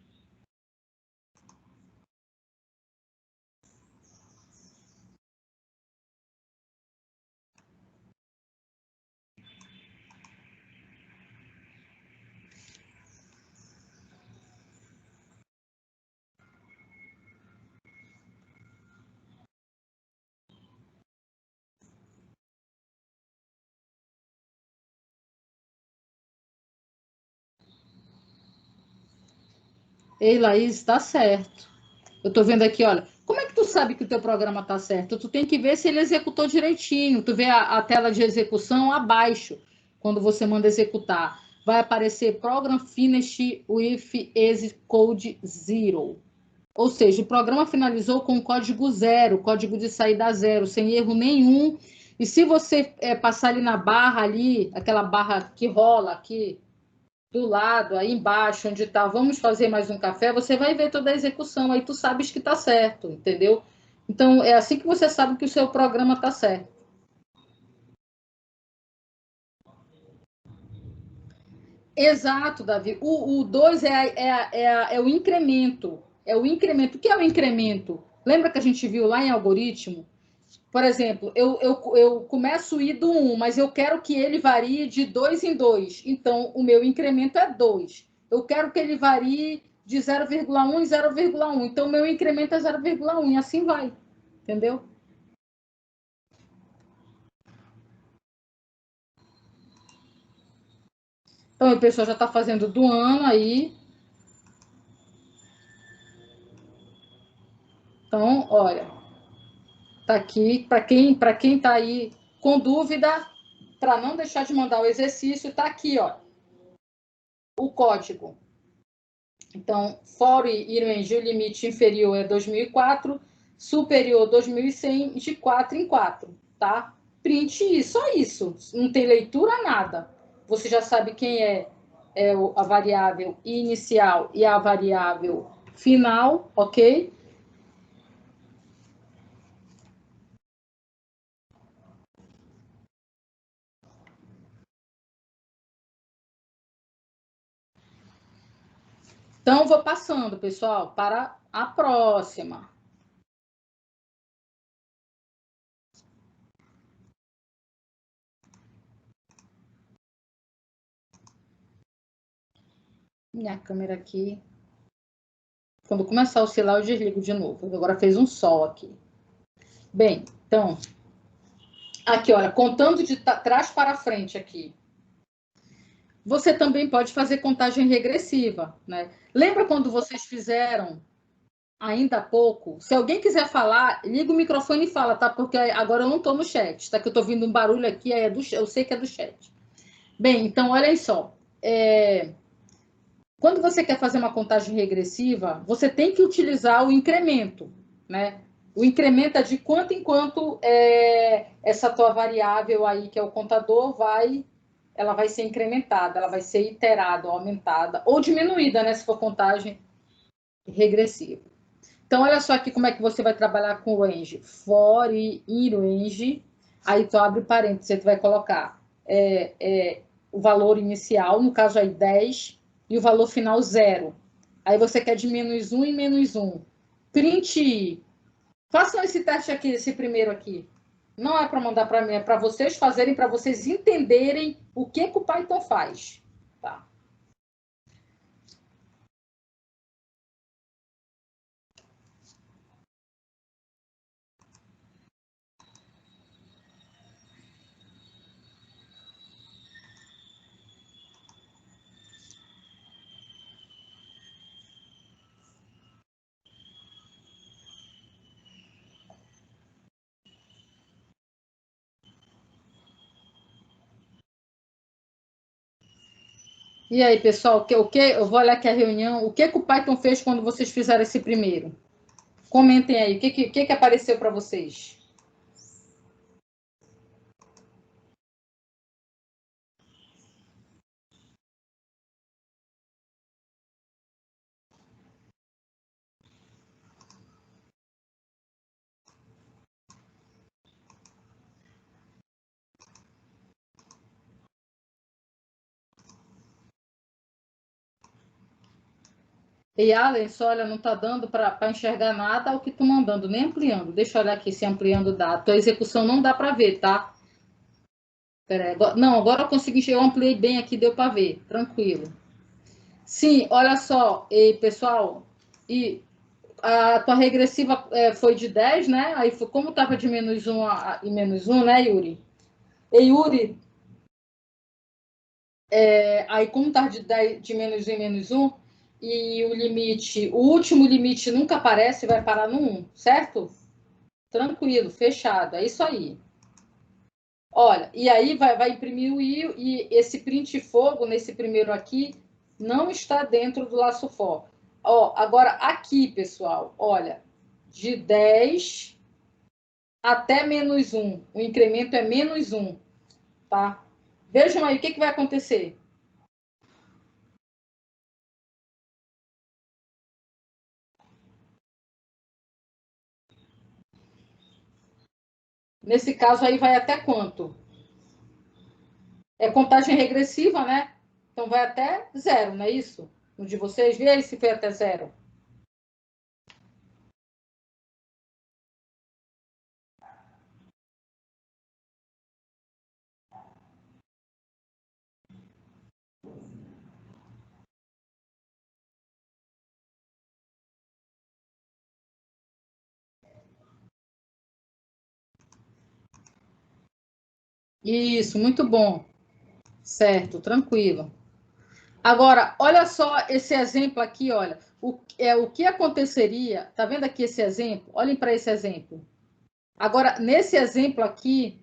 Ei, Laís, está certo. Eu estou vendo aqui, olha. Como é que tu sabe que o teu programa está certo? Tu tem que ver se ele executou direitinho. Tu vê a tela de execução abaixo, quando você manda executar. Vai aparecer Program Finished with Exit Code Zero. Ou seja, o programa finalizou com código zero, código de saída zero, sem erro nenhum. E se você passar ali na barra ali, aquela barra que rola aqui, do lado, aí embaixo, onde está, vamos fazer mais um café, você vai ver toda a execução, aí tu sabes que está certo, entendeu? Então, é assim que você sabe que o seu programa está certo. Exato, Davi. O 2 é o incremento. É o incremento. O que é o incremento? Lembra que a gente viu lá em algoritmo? Por exemplo, eu começo o I do 1, mas eu quero que ele varie de 2 em 2. Então, o meu incremento é 2. Eu quero que ele varie de 0,1 em 0,1. Então, o meu incremento é 0,1. E assim vai. Entendeu? Então, o pessoal já está fazendo do ano aí. Então, olha, tá aqui. Para quem está aí com dúvida, para não deixar de mandar o exercício, tá aqui, ó. O código. Então, for i range, o limite inferior é 2004, superior 2100, de 4 em 4, tá? Print isso, só isso. Não tem leitura, nada. Você já sabe quem é a variável inicial e a variável final, ok? Então, vou passando, pessoal, para a próxima. Minha câmera aqui. Quando começar a oscilar, eu desligo de novo. Agora fez um sol aqui. Bem, então, aqui, olha, contando de trás para frente aqui. Você também pode fazer contagem regressiva, né? Lembra quando vocês fizeram ainda há pouco? Se alguém quiser falar, liga o microfone e fala, tá? Porque agora eu não estou no chat, tá? Que eu estou ouvindo um barulho aqui, eu sei que é do chat. Bem, então, olha aí só. Quando você quer fazer uma contagem regressiva, você tem que utilizar o incremento, né? O incremento é de quanto em quanto essa tua variável aí, que é o contador, ela vai ser incrementada, ela vai ser iterada, ou aumentada, ou diminuída, né? Se for contagem regressiva. Então, olha só aqui como é que você vai trabalhar com o range. For e in range, aí tu abre parênteses, tu vai colocar o valor inicial, no caso aí 10, e o valor final 0. Aí você quer de menos 1 em menos 1. Print I. Façam esse teste aqui, esse primeiro aqui. Não é para mandar para mim, é para vocês fazerem, para vocês entenderem o que o Python faz. Tá? E aí, pessoal, eu vou olhar aqui a reunião. O que o Python fez quando vocês fizeram esse primeiro? Comentem aí, o que apareceu para vocês? E Alex, olha, não está dando para enxergar nada o que tu mandando, nem ampliando. Deixa eu olhar aqui se ampliando dá. A tua execução não dá para ver, tá? Pera aí, não, agora eu consegui enxergar, eu ampliei bem aqui, deu para ver, tranquilo. Sim, olha só, pessoal, e a tua regressiva foi de 10, né? Aí como estava de menos 1 e menos 1, né, Yuri? E Yuri, aí como está de menos 1 em menos 1, e o limite, o último limite nunca aparece, vai parar no 1, certo? Tranquilo, fechado, é isso aí. Olha, e aí vai imprimir o I, e esse print fogo, nesse primeiro aqui, não está dentro do laço for. Ó, agora aqui, pessoal, olha, de 10 até menos 1, o incremento é menos 1, tá? Vejam aí, o que vai acontecer? Nesse caso aí vai até quanto? É contagem regressiva, né? Então vai até 0, não é isso? No de vocês, vê aí se foi até 0. Isso, muito bom. Certo, tranquilo. Agora, olha só esse exemplo aqui, olha. O que aconteceria, tá vendo aqui esse exemplo? Olhem para esse exemplo. Agora, nesse exemplo aqui,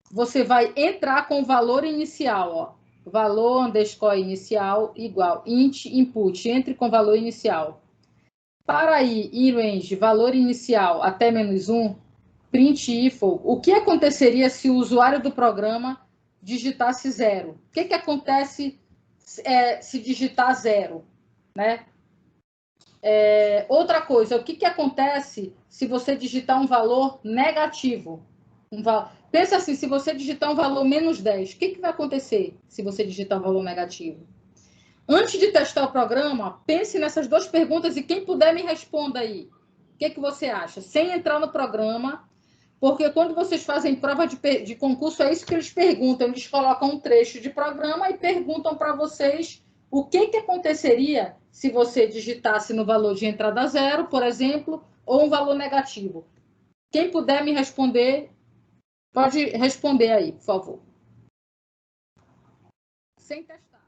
você vai entrar com o valor inicial, ó. Valor underscore inicial igual int input, entre com valor inicial. Para aí, in range, valor inicial até menos 1, print if, o que aconteceria se o usuário do programa digitasse 0? O que acontece se digitar 0? Né? Outra coisa, o que acontece se você digitar um valor negativo? Pensa assim, se você digitar um valor menos 10, o que vai acontecer se você digitar um valor negativo? Antes de testar o programa, pense nessas duas perguntas e quem puder me responda aí. O que você acha? Sem entrar no programa, porque quando vocês fazem prova de concurso, é isso que eles perguntam. Eles colocam um trecho de programa e perguntam para vocês o que aconteceria se você digitasse no valor de entrada 0, por exemplo, ou um valor negativo. Quem puder me responder, pode responder aí, por favor. Sem testar.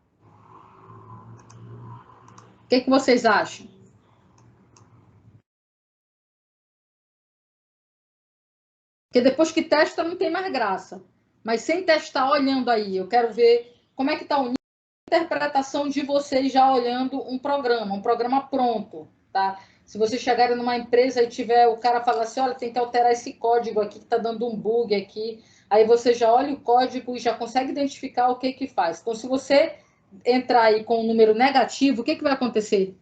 O que vocês acham? Porque depois que testa, não tem mais graça. Mas sem testar, olhando aí, eu quero ver como é que está o nível de interpretação de vocês já olhando um programa pronto, tá? Se vocês chegarem numa empresa e tiver o cara falar assim, olha, tem que alterar esse código aqui, que está dando um bug aqui, aí você já olha o código e já consegue identificar o que faz. Então, se você entrar aí com um número negativo, o que vai acontecer?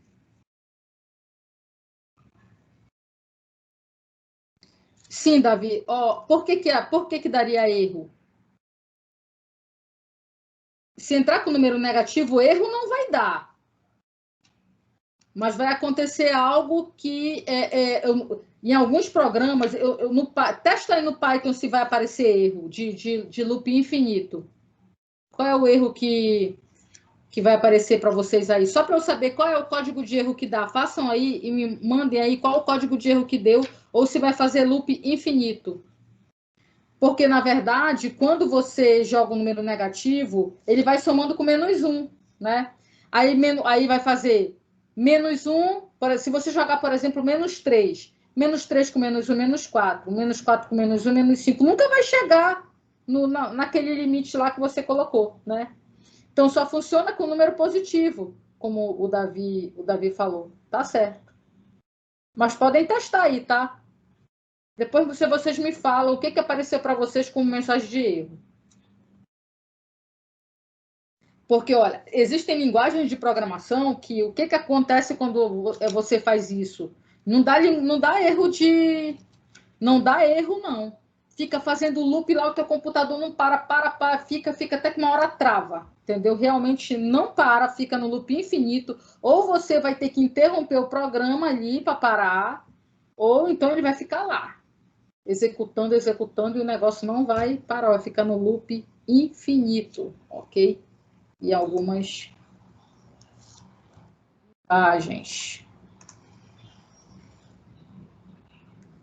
Sim, Davi. Por que daria erro? Se entrar com número negativo, erro não vai dar. Mas vai acontecer algo que, em alguns programas, testa aí no Python se vai aparecer erro de loop infinito. Qual é o erro que vai aparecer para vocês aí? Só para eu saber qual é o código de erro que dá. Façam aí e me mandem aí qual o código de erro que deu, ou se vai fazer loop infinito. Porque, na verdade, quando você joga um número negativo, ele vai somando com -1, né? Aí vai fazer -1, se você jogar, por exemplo, -3, -3 com -1, -4, -4 com -1, -5, nunca vai chegar naquele limite lá que você colocou, né? Então, só funciona com número positivo, como o Davi falou. Tá certo. Mas podem testar aí, tá? Depois vocês me falam o que apareceu para vocês como mensagem de erro. Porque, olha, existem linguagens de programação que o que acontece quando você faz isso? Não dá erro Não dá erro, não. Fica fazendo loop lá, o teu computador não para, fica até que uma hora trava, entendeu? Realmente não para, fica no loop infinito. Ou você vai ter que interromper o programa ali para parar, ou então ele vai ficar lá, executando, e o negócio não vai parar, vai ficar no loop infinito, ok? E algumas imagens.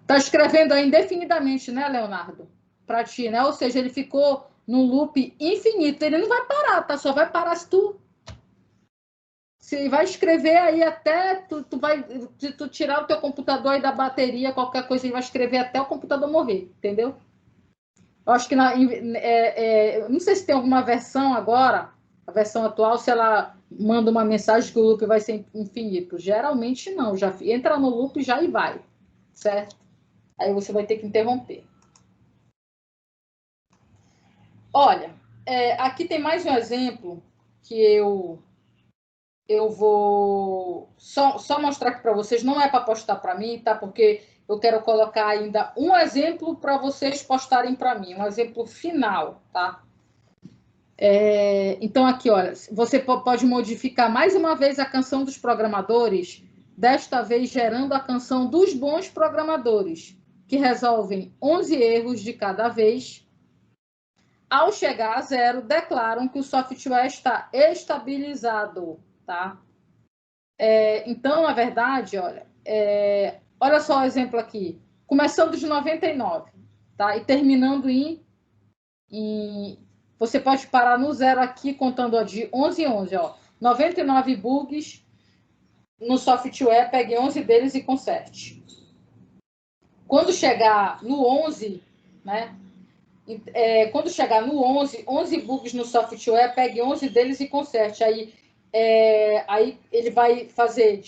Está escrevendo aí indefinidamente, né, Leonardo? Para ti, né? Ou seja, ele ficou num loop infinito. Ele não vai parar, tá? Só vai parar se tu... Você vai escrever aí até... Tu tirar o teu computador aí da bateria, qualquer coisa, ele vai escrever até o computador morrer, entendeu? Eu acho que... não sei se tem alguma versão agora, a versão atual, se ela manda uma mensagem que o loop vai ser infinito. Geralmente não. Já entra no loop já e vai. Certo? Aí você vai ter que interromper. Olha, aqui tem mais um exemplo que eu vou só mostrar aqui para vocês. Não é para postar para mim, tá? Porque eu quero colocar ainda um exemplo para vocês postarem para mim. Um exemplo final, tá? Então, aqui, olha, você pode modificar mais uma vez a canção dos programadores, desta vez gerando a canção dos bons programadores, que resolvem 11 erros de cada vez. Ao chegar a 0, declaram que o software está estabilizado, tá? Então, na verdade, olha só o exemplo aqui. Começando de 99, tá? E terminando você pode parar no 0 aqui, contando de 11 em 11, ó. 99 bugs no software, pegue 11 deles e conserte. Quando chegar no 11, né? Quando chegar no 11 bugs no software, pegue 11 deles e conserte. Aí ele vai fazer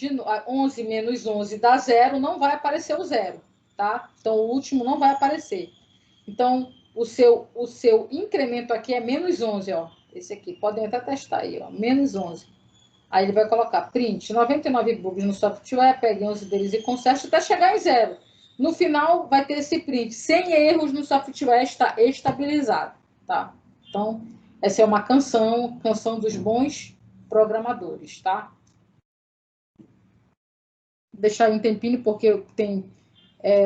11 menos 11 dá 0, não vai aparecer o 0, tá? Então, o último não vai aparecer. Então, o seu incremento aqui é menos 11, ó. Esse aqui, podem até testar aí, ó, menos 11. Aí ele vai colocar print, 99 bugs no software, pegue 11 deles e conserte até chegar em 0. No final, vai ter esse print, sem erros no software está estabilizado, tá? Então, essa é uma canção dos bons programadores, tá? Vou deixar aí um tempinho, porque tem...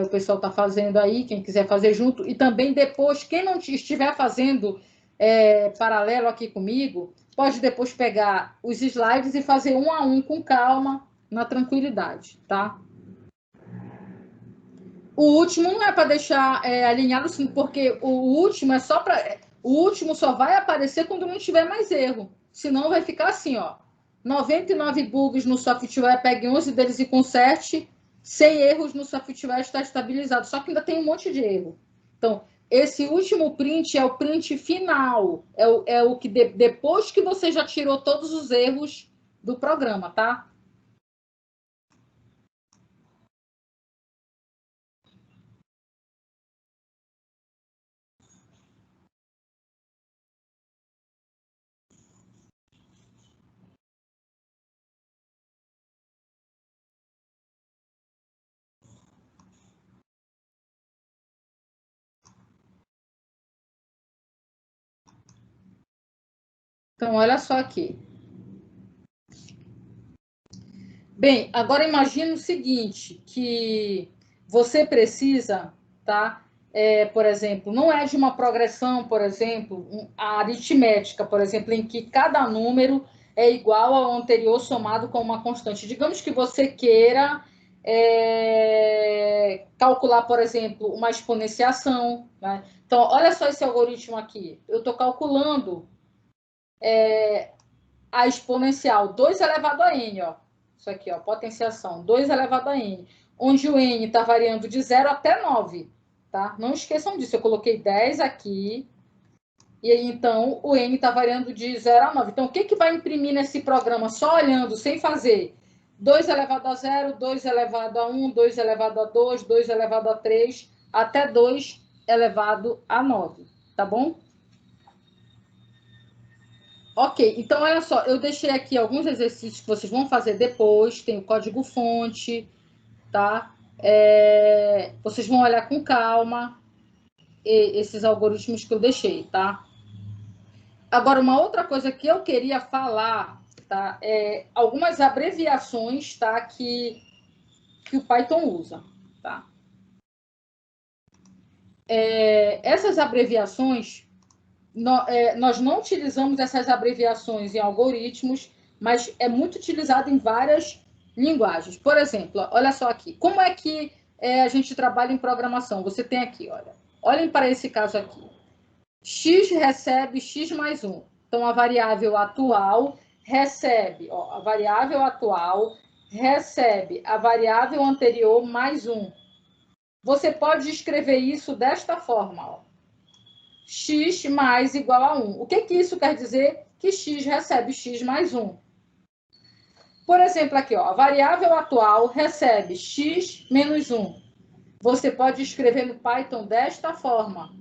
o pessoal está fazendo aí, quem quiser fazer junto. E também depois, quem não estiver fazendo paralelo aqui comigo, pode depois pegar os slides e fazer um a um com calma, na tranquilidade, tá? O último não é para deixar alinhado, porque o último é só para... O último só vai aparecer quando não tiver mais erro. Senão vai ficar assim, ó. 99 bugs no software, pegue 11 deles e conserte. Sem erros no software, está estabilizado. Só que ainda tem um monte de erro. Então, esse último print é o print final. É o que depois que você já tirou todos os erros do programa, tá? Então, olha só aqui. Bem, agora imagine o seguinte, que você precisa, tá? Por exemplo, não é de uma progressão, por exemplo, a aritmética, por exemplo, em que cada número é igual ao anterior somado com uma constante. Digamos que você queira calcular, por exemplo, uma exponenciação, né? Então, olha só esse algoritmo aqui. Eu estou calculando a exponencial 2 elevado a n, ó. Isso aqui, ó, potenciação 2 elevado a n, onde o n está variando de 0 até 9, tá? Não esqueçam disso, eu coloquei 10 aqui, e aí, então, o n está variando de 0 a 9. Então, o que, que vai imprimir nesse programa, só olhando, sem fazer? 2 elevado a 0, 2 elevado a 1, 2 elevado a 2, 2 elevado a 3, até 2 elevado a 9, tá bom? Ok, então olha só, eu deixei aqui alguns exercícios que vocês vão fazer depois, tem o código-fonte, tá? Vocês vão olhar com calma esses algoritmos que eu deixei, tá? Agora, uma outra coisa que eu queria falar, tá? Algumas abreviações, tá? Que o Python usa, tá? Essas abreviações... nós não utilizamos essas abreviações em algoritmos, mas é muito utilizado em várias linguagens. Por exemplo, olha só aqui. Como é que a gente trabalha em programação? Você tem aqui, olha. Olhem para esse caso aqui. X recebe x mais 1. Então, a variável atual recebe, ó, a variável atual recebe a variável anterior mais 1. Você pode escrever isso desta forma, ó. X mais igual a 1. O que isso quer dizer? Que x recebe x mais 1. Por exemplo, aqui, ó, a variável atual recebe x menos 1. Você pode escrever no Python desta forma.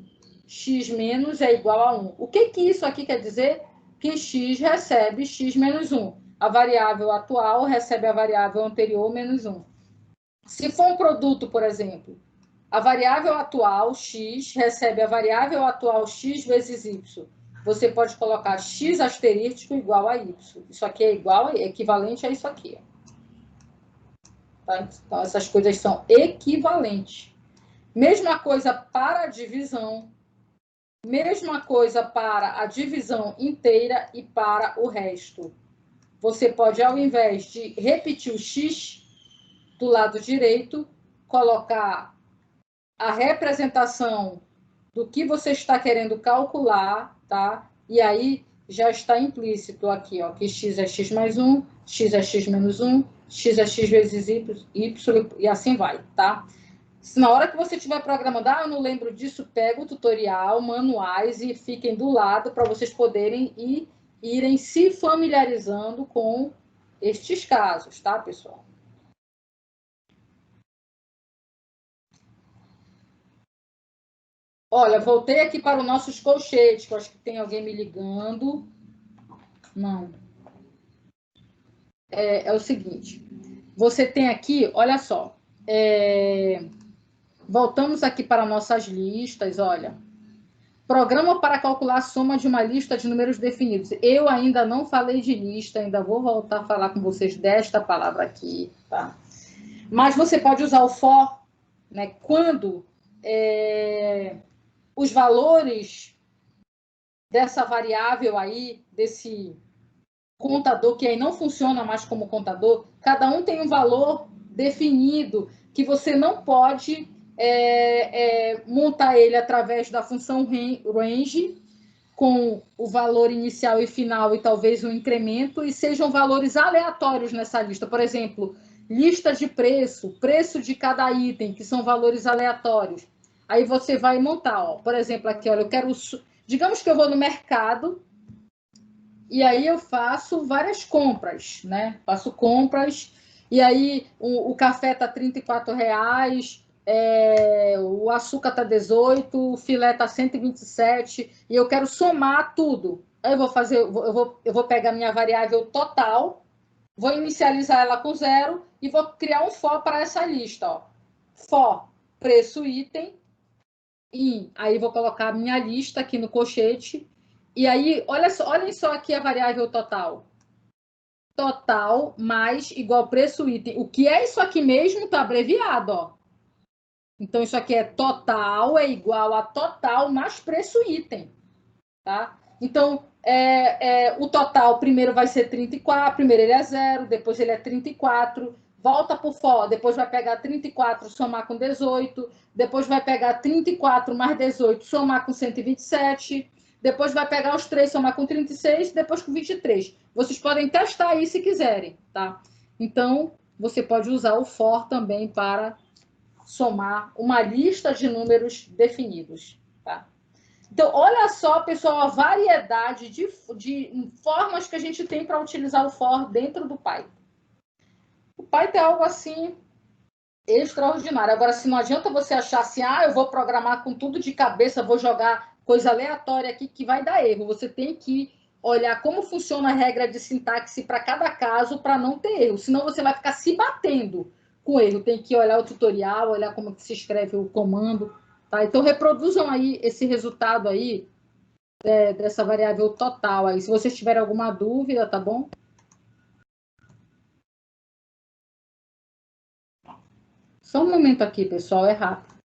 X menos é igual a 1. O que isso aqui quer dizer? Que x recebe x menos 1. A variável atual recebe a variável anterior menos 1. Se for um produto, por exemplo, a variável atual, x, recebe a variável atual x vezes y. Você pode colocar x asterístico igual a y. Isso aqui é equivalente a isso aqui. Tá? Então, essas coisas são equivalentes. Mesma coisa para a divisão. Mesma coisa para a divisão inteira e para o resto. Você pode, ao invés de repetir o x do lado direito, colocar a representação do que você está querendo calcular, tá? E aí já está implícito aqui, ó, que x é x mais 1, x é x menos 1, x é x vezes y, e assim vai, tá? Se na hora que você estiver programando, eu não lembro disso, pega o tutorial, manuais e fiquem do lado para vocês poderem irem se familiarizando com estes casos, tá, pessoal? Olha, voltei aqui para os nossos colchetes, que eu acho que tem alguém me ligando. Não. É o seguinte, você tem aqui, olha só, voltamos aqui para nossas listas, olha. Programa para calcular a soma de uma lista de números definidos. Eu ainda não falei de lista, ainda vou voltar a falar com vocês desta palavra aqui, tá? Mas você pode usar o for, né? Quando os valores dessa variável aí, desse contador, que aí não funciona mais como contador, cada um tem um valor definido que você não pode montar ele através da função range, com o valor inicial e final e talvez um incremento, e sejam valores aleatórios nessa lista. Por exemplo, lista de preço, preço de cada item, que são valores aleatórios. Aí você vai montar, ó, por exemplo, aqui, olha, eu quero... Digamos que eu vou no mercado e aí eu faço várias compras, né? Faço compras e aí o café está R$34, o açúcar está 18, o filé está 127 e eu quero somar tudo. Aí eu vou fazer, eu vou pegar minha variável total, vou inicializar ela com 0 e vou criar um for para essa lista, ó. For, preço item, e aí vou colocar a minha lista aqui no colchete. E aí, olhem só aqui a variável total. Total mais igual preço item. O que é isso aqui mesmo está abreviado, ó. Então, isso aqui é total, é igual a total mais preço item, tá? Então, o total primeiro vai ser 34, primeiro ele é 0, depois ele é 34, volta para o for, depois vai pegar 34, somar com 18, depois vai pegar 34 mais 18, somar com 127, depois vai pegar os 3, somar com 36, depois com 23. Vocês podem testar aí se quiserem, tá? Então, você pode usar o for também para somar uma lista de números definidos, tá? Então, olha só, pessoal, a variedade de formas que a gente tem para utilizar o for dentro do Python. O Python é algo assim extraordinário. Agora, se não adianta você achar assim, eu vou programar com tudo de cabeça, vou jogar coisa aleatória aqui que vai dar erro. Você tem que olhar como funciona a regra de sintaxe para cada caso para não ter erro. Senão você vai ficar se batendo com erro. Tem que olhar o tutorial, olhar como que se escreve o comando. Tá? Então, reproduzam aí esse resultado aí dessa variável total aí. Se vocês tiverem alguma dúvida, tá bom? Só um momento aqui, pessoal, é rápido.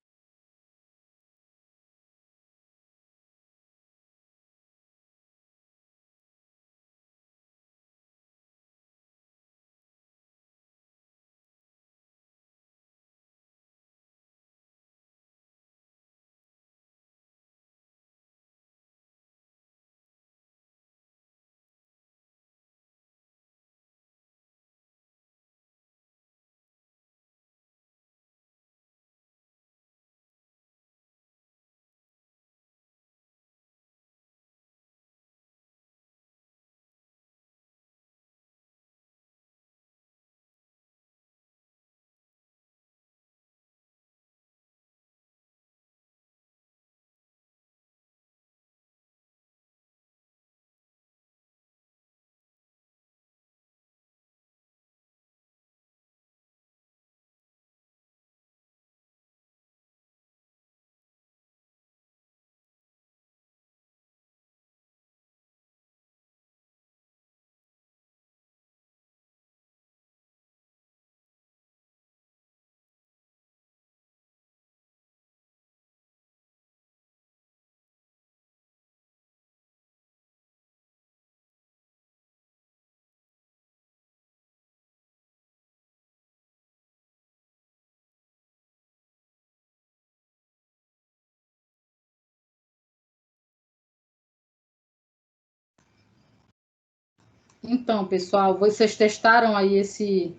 Então, pessoal, vocês testaram aí esse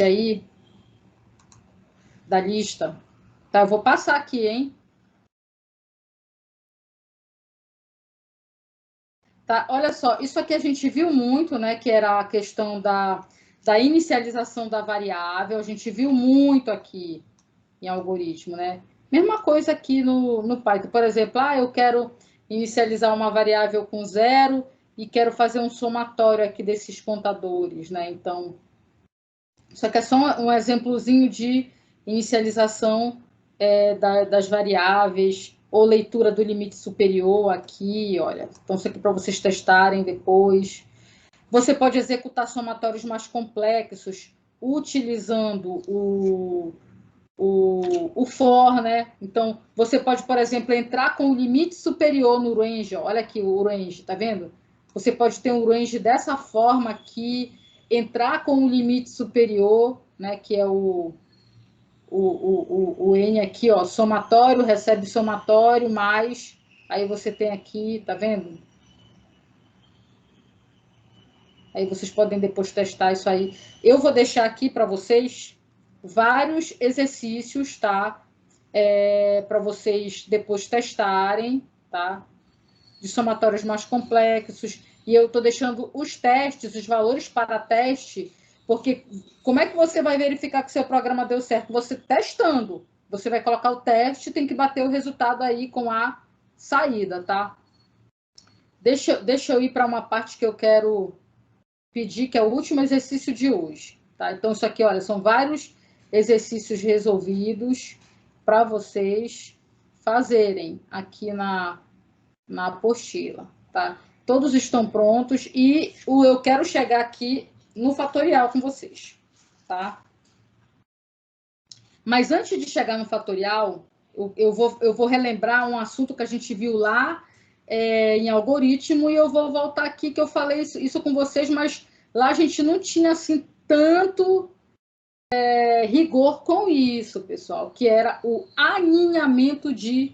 aí da lista? Tá, eu vou passar aqui, hein? Tá, olha só, isso aqui a gente viu muito, né? Que era a questão da inicialização da variável. A gente viu muito aqui em algoritmo, né? Mesma coisa aqui no Python. Por exemplo, eu quero inicializar uma variável com 0 e quero fazer um somatório aqui desses contadores, né? Então, isso aqui é só um exemplozinho de inicialização das variáveis ou leitura do limite superior aqui, olha. Então, isso aqui para vocês testarem depois. Você pode executar somatórios mais complexos utilizando o for, né? Então, você pode, por exemplo, entrar com o limite superior no range. Ó. Olha aqui o range, tá vendo? Você pode ter um range dessa forma aqui, entrar com o limite superior, né? Que é o N aqui, ó, somatório, recebe somatório, mais, aí você tem aqui, tá vendo? Aí vocês podem depois testar isso aí. Eu vou deixar aqui para vocês vários exercícios, tá? Para vocês depois testarem, tá? De somatórios mais complexos. E eu estou deixando os testes, os valores para teste, porque como é que você vai verificar que seu programa deu certo? Você testando. Você vai colocar o teste, tem que bater o resultado aí com a saída, tá? Deixa eu ir para uma parte que eu quero pedir, que é o último exercício de hoje, tá? Então, isso aqui, olha, são vários exercícios resolvidos para vocês fazerem aqui na apostila, tá? Todos estão prontos e eu quero chegar aqui no fatorial com vocês, tá? Mas antes de chegar no fatorial, eu vou relembrar um assunto que a gente viu lá em algoritmo e eu vou voltar aqui que eu falei isso com vocês, mas lá a gente não tinha assim tanto rigor com isso, pessoal, que era o alinhamento de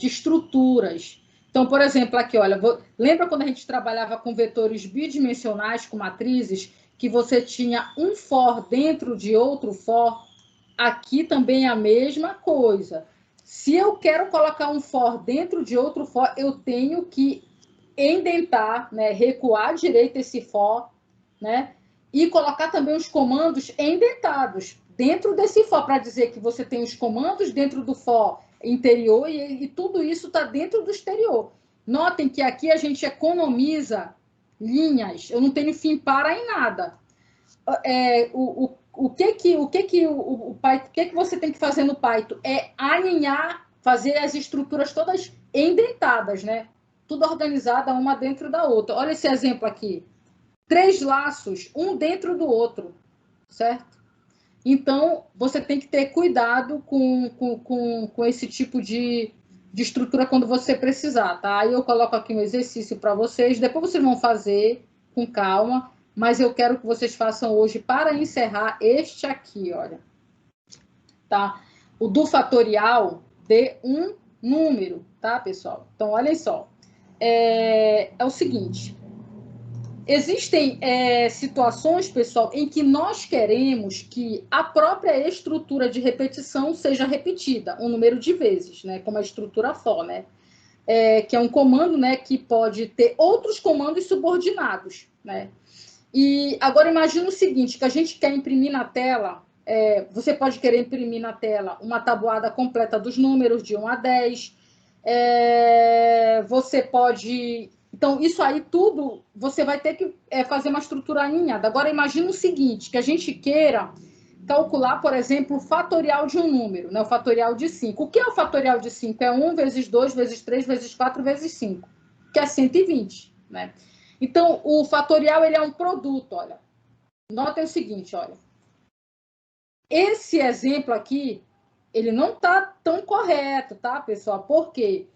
estruturas. Então, por exemplo, aqui, olha, lembra quando a gente trabalhava com vetores bidimensionais, com matrizes, que você tinha um for dentro de outro for? Aqui também é a mesma coisa. Se eu quero colocar um for dentro de outro for, eu tenho que indentar, né, recuar à direita esse for, né, e colocar também os comandos indentados dentro desse for, para dizer que você tem os comandos dentro do for interior e tudo isso está dentro do exterior. Notem que aqui a gente economiza linhas, eu não tenho fim para em nada. O que você tem que fazer no Python é alinhar, fazer as estruturas todas indentadas, né? Tudo organizada uma dentro da outra. Olha esse exemplo aqui. 3 laços, um dentro do outro, certo? Então, você tem que ter cuidado com esse tipo de estrutura quando você precisar, tá? Aí eu coloco aqui um exercício para vocês, depois vocês vão fazer com calma, mas eu quero que vocês façam hoje para encerrar este aqui, olha. Tá? O do fatorial de um número, tá, pessoal? Então, olhem só. É o seguinte... Existem situações, pessoal, em que nós queremos que a própria estrutura de repetição seja repetida um número de vezes, né? Como a estrutura for, né? Que é um comando, né, que pode ter outros comandos subordinados, né? E agora imagina o seguinte, que a gente quer imprimir na tela, você pode querer imprimir na tela uma tabuada completa dos números de 1 a 10, você pode... Então, isso aí tudo, você vai ter que fazer uma estrutura alinhada. Agora, imagina o seguinte, que a gente queira calcular, por exemplo, o fatorial de um número, né? O fatorial de 5. O que é o fatorial de 5? É 1 vezes 2 vezes 3 vezes 4 vezes 5, que é 120, né? Então, o fatorial, ele é um produto, olha. Notem o seguinte, olha. Esse exemplo aqui, ele não está tão correto, tá, pessoal? Por quê?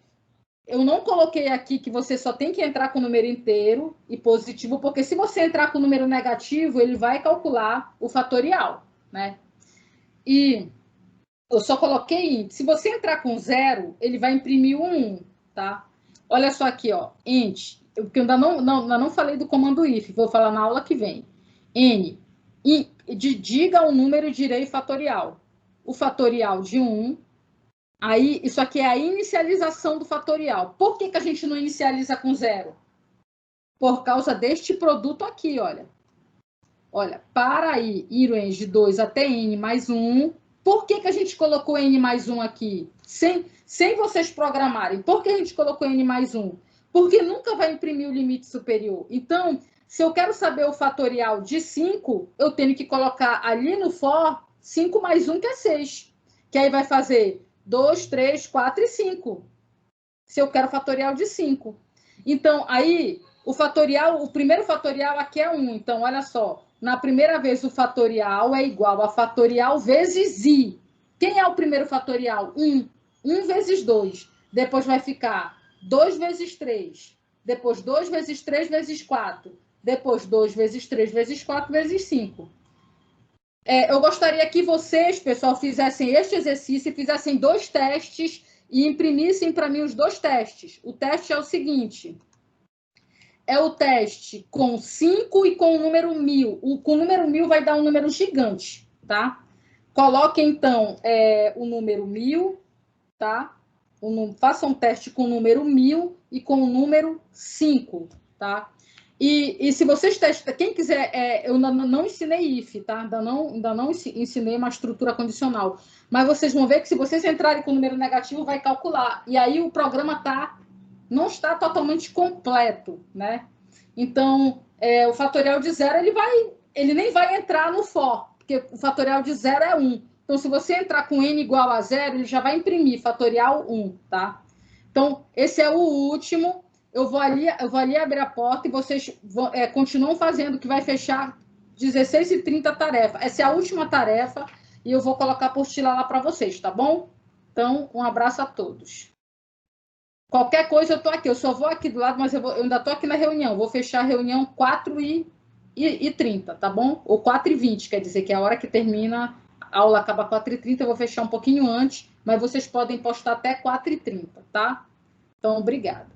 Eu não coloquei aqui que você só tem que entrar com o número inteiro e positivo, porque se você entrar com o número negativo, ele vai calcular o fatorial, né? E eu só coloquei, se você entrar com 0, ele vai imprimir o 1, tá? Olha só aqui, ó, int, porque eu ainda não falei do comando if, vou falar na aula que vem. N, diga o número e direi fatorial. O fatorial de 1, aí, isso aqui é a inicialização do fatorial. Por que a gente não inicializa com 0? Por causa deste produto aqui, olha. Olha, para ir range de 2 até n mais 1, Por que a gente colocou N mais 1 aqui? Sem vocês programarem. Por que a gente colocou N mais 1? Porque nunca vai imprimir o limite superior. Então, se eu quero saber o fatorial de 5, eu tenho que colocar ali no for 5 mais 1, que é 6. Que aí vai fazer 2, 3, 4 e 5. Se eu quero fatorial de 5. Então, aí, o primeiro fatorial aqui é 1. Então, olha só. Na primeira vez, o fatorial é igual a fatorial vezes i. Quem é o primeiro fatorial? 1. 1 vezes 2. Depois vai ficar 2 vezes 3. Depois 2 vezes 3 vezes 4. Depois 2 vezes 3 vezes 4 vezes 5. Eu gostaria que vocês, pessoal, fizessem este exercício e fizessem 2 testes e imprimissem para mim os 2 testes. O teste é o seguinte... É o teste com 5 e com o número 1000. Com o número 1000 vai dar um número gigante, tá? Coloque, então, o número 1000, tá? Faça um teste com o número 1000 e com o número 5, tá? E se vocês testam, quem quiser, eu não ensinei if, tá? Ainda não ensinei uma estrutura condicional. Mas vocês vão ver que se vocês entrarem com o número negativo, vai calcular. E aí o programa não está totalmente completo, né? Então, o fatorial de 0, ele nem vai entrar no for, porque o fatorial de 0 é 1. Então, se você entrar com n igual a 0, ele já vai imprimir fatorial 1, tá? Então, esse é o último. Eu vou ali abrir a porta e vocês continuam fazendo, que vai fechar 16h30 a tarefa. Essa é a última tarefa e eu vou colocar a apostila lá para vocês, tá bom? Então, um abraço a todos. Qualquer coisa, eu estou aqui. Eu só vou aqui do lado, mas eu ainda estou aqui na reunião. Vou fechar a reunião 4h30, tá bom? Ou 4h20, quer dizer que é a hora que termina, a aula acaba 4h30, eu vou fechar um pouquinho antes, mas vocês podem postar até 4h30, tá? Então, obrigada.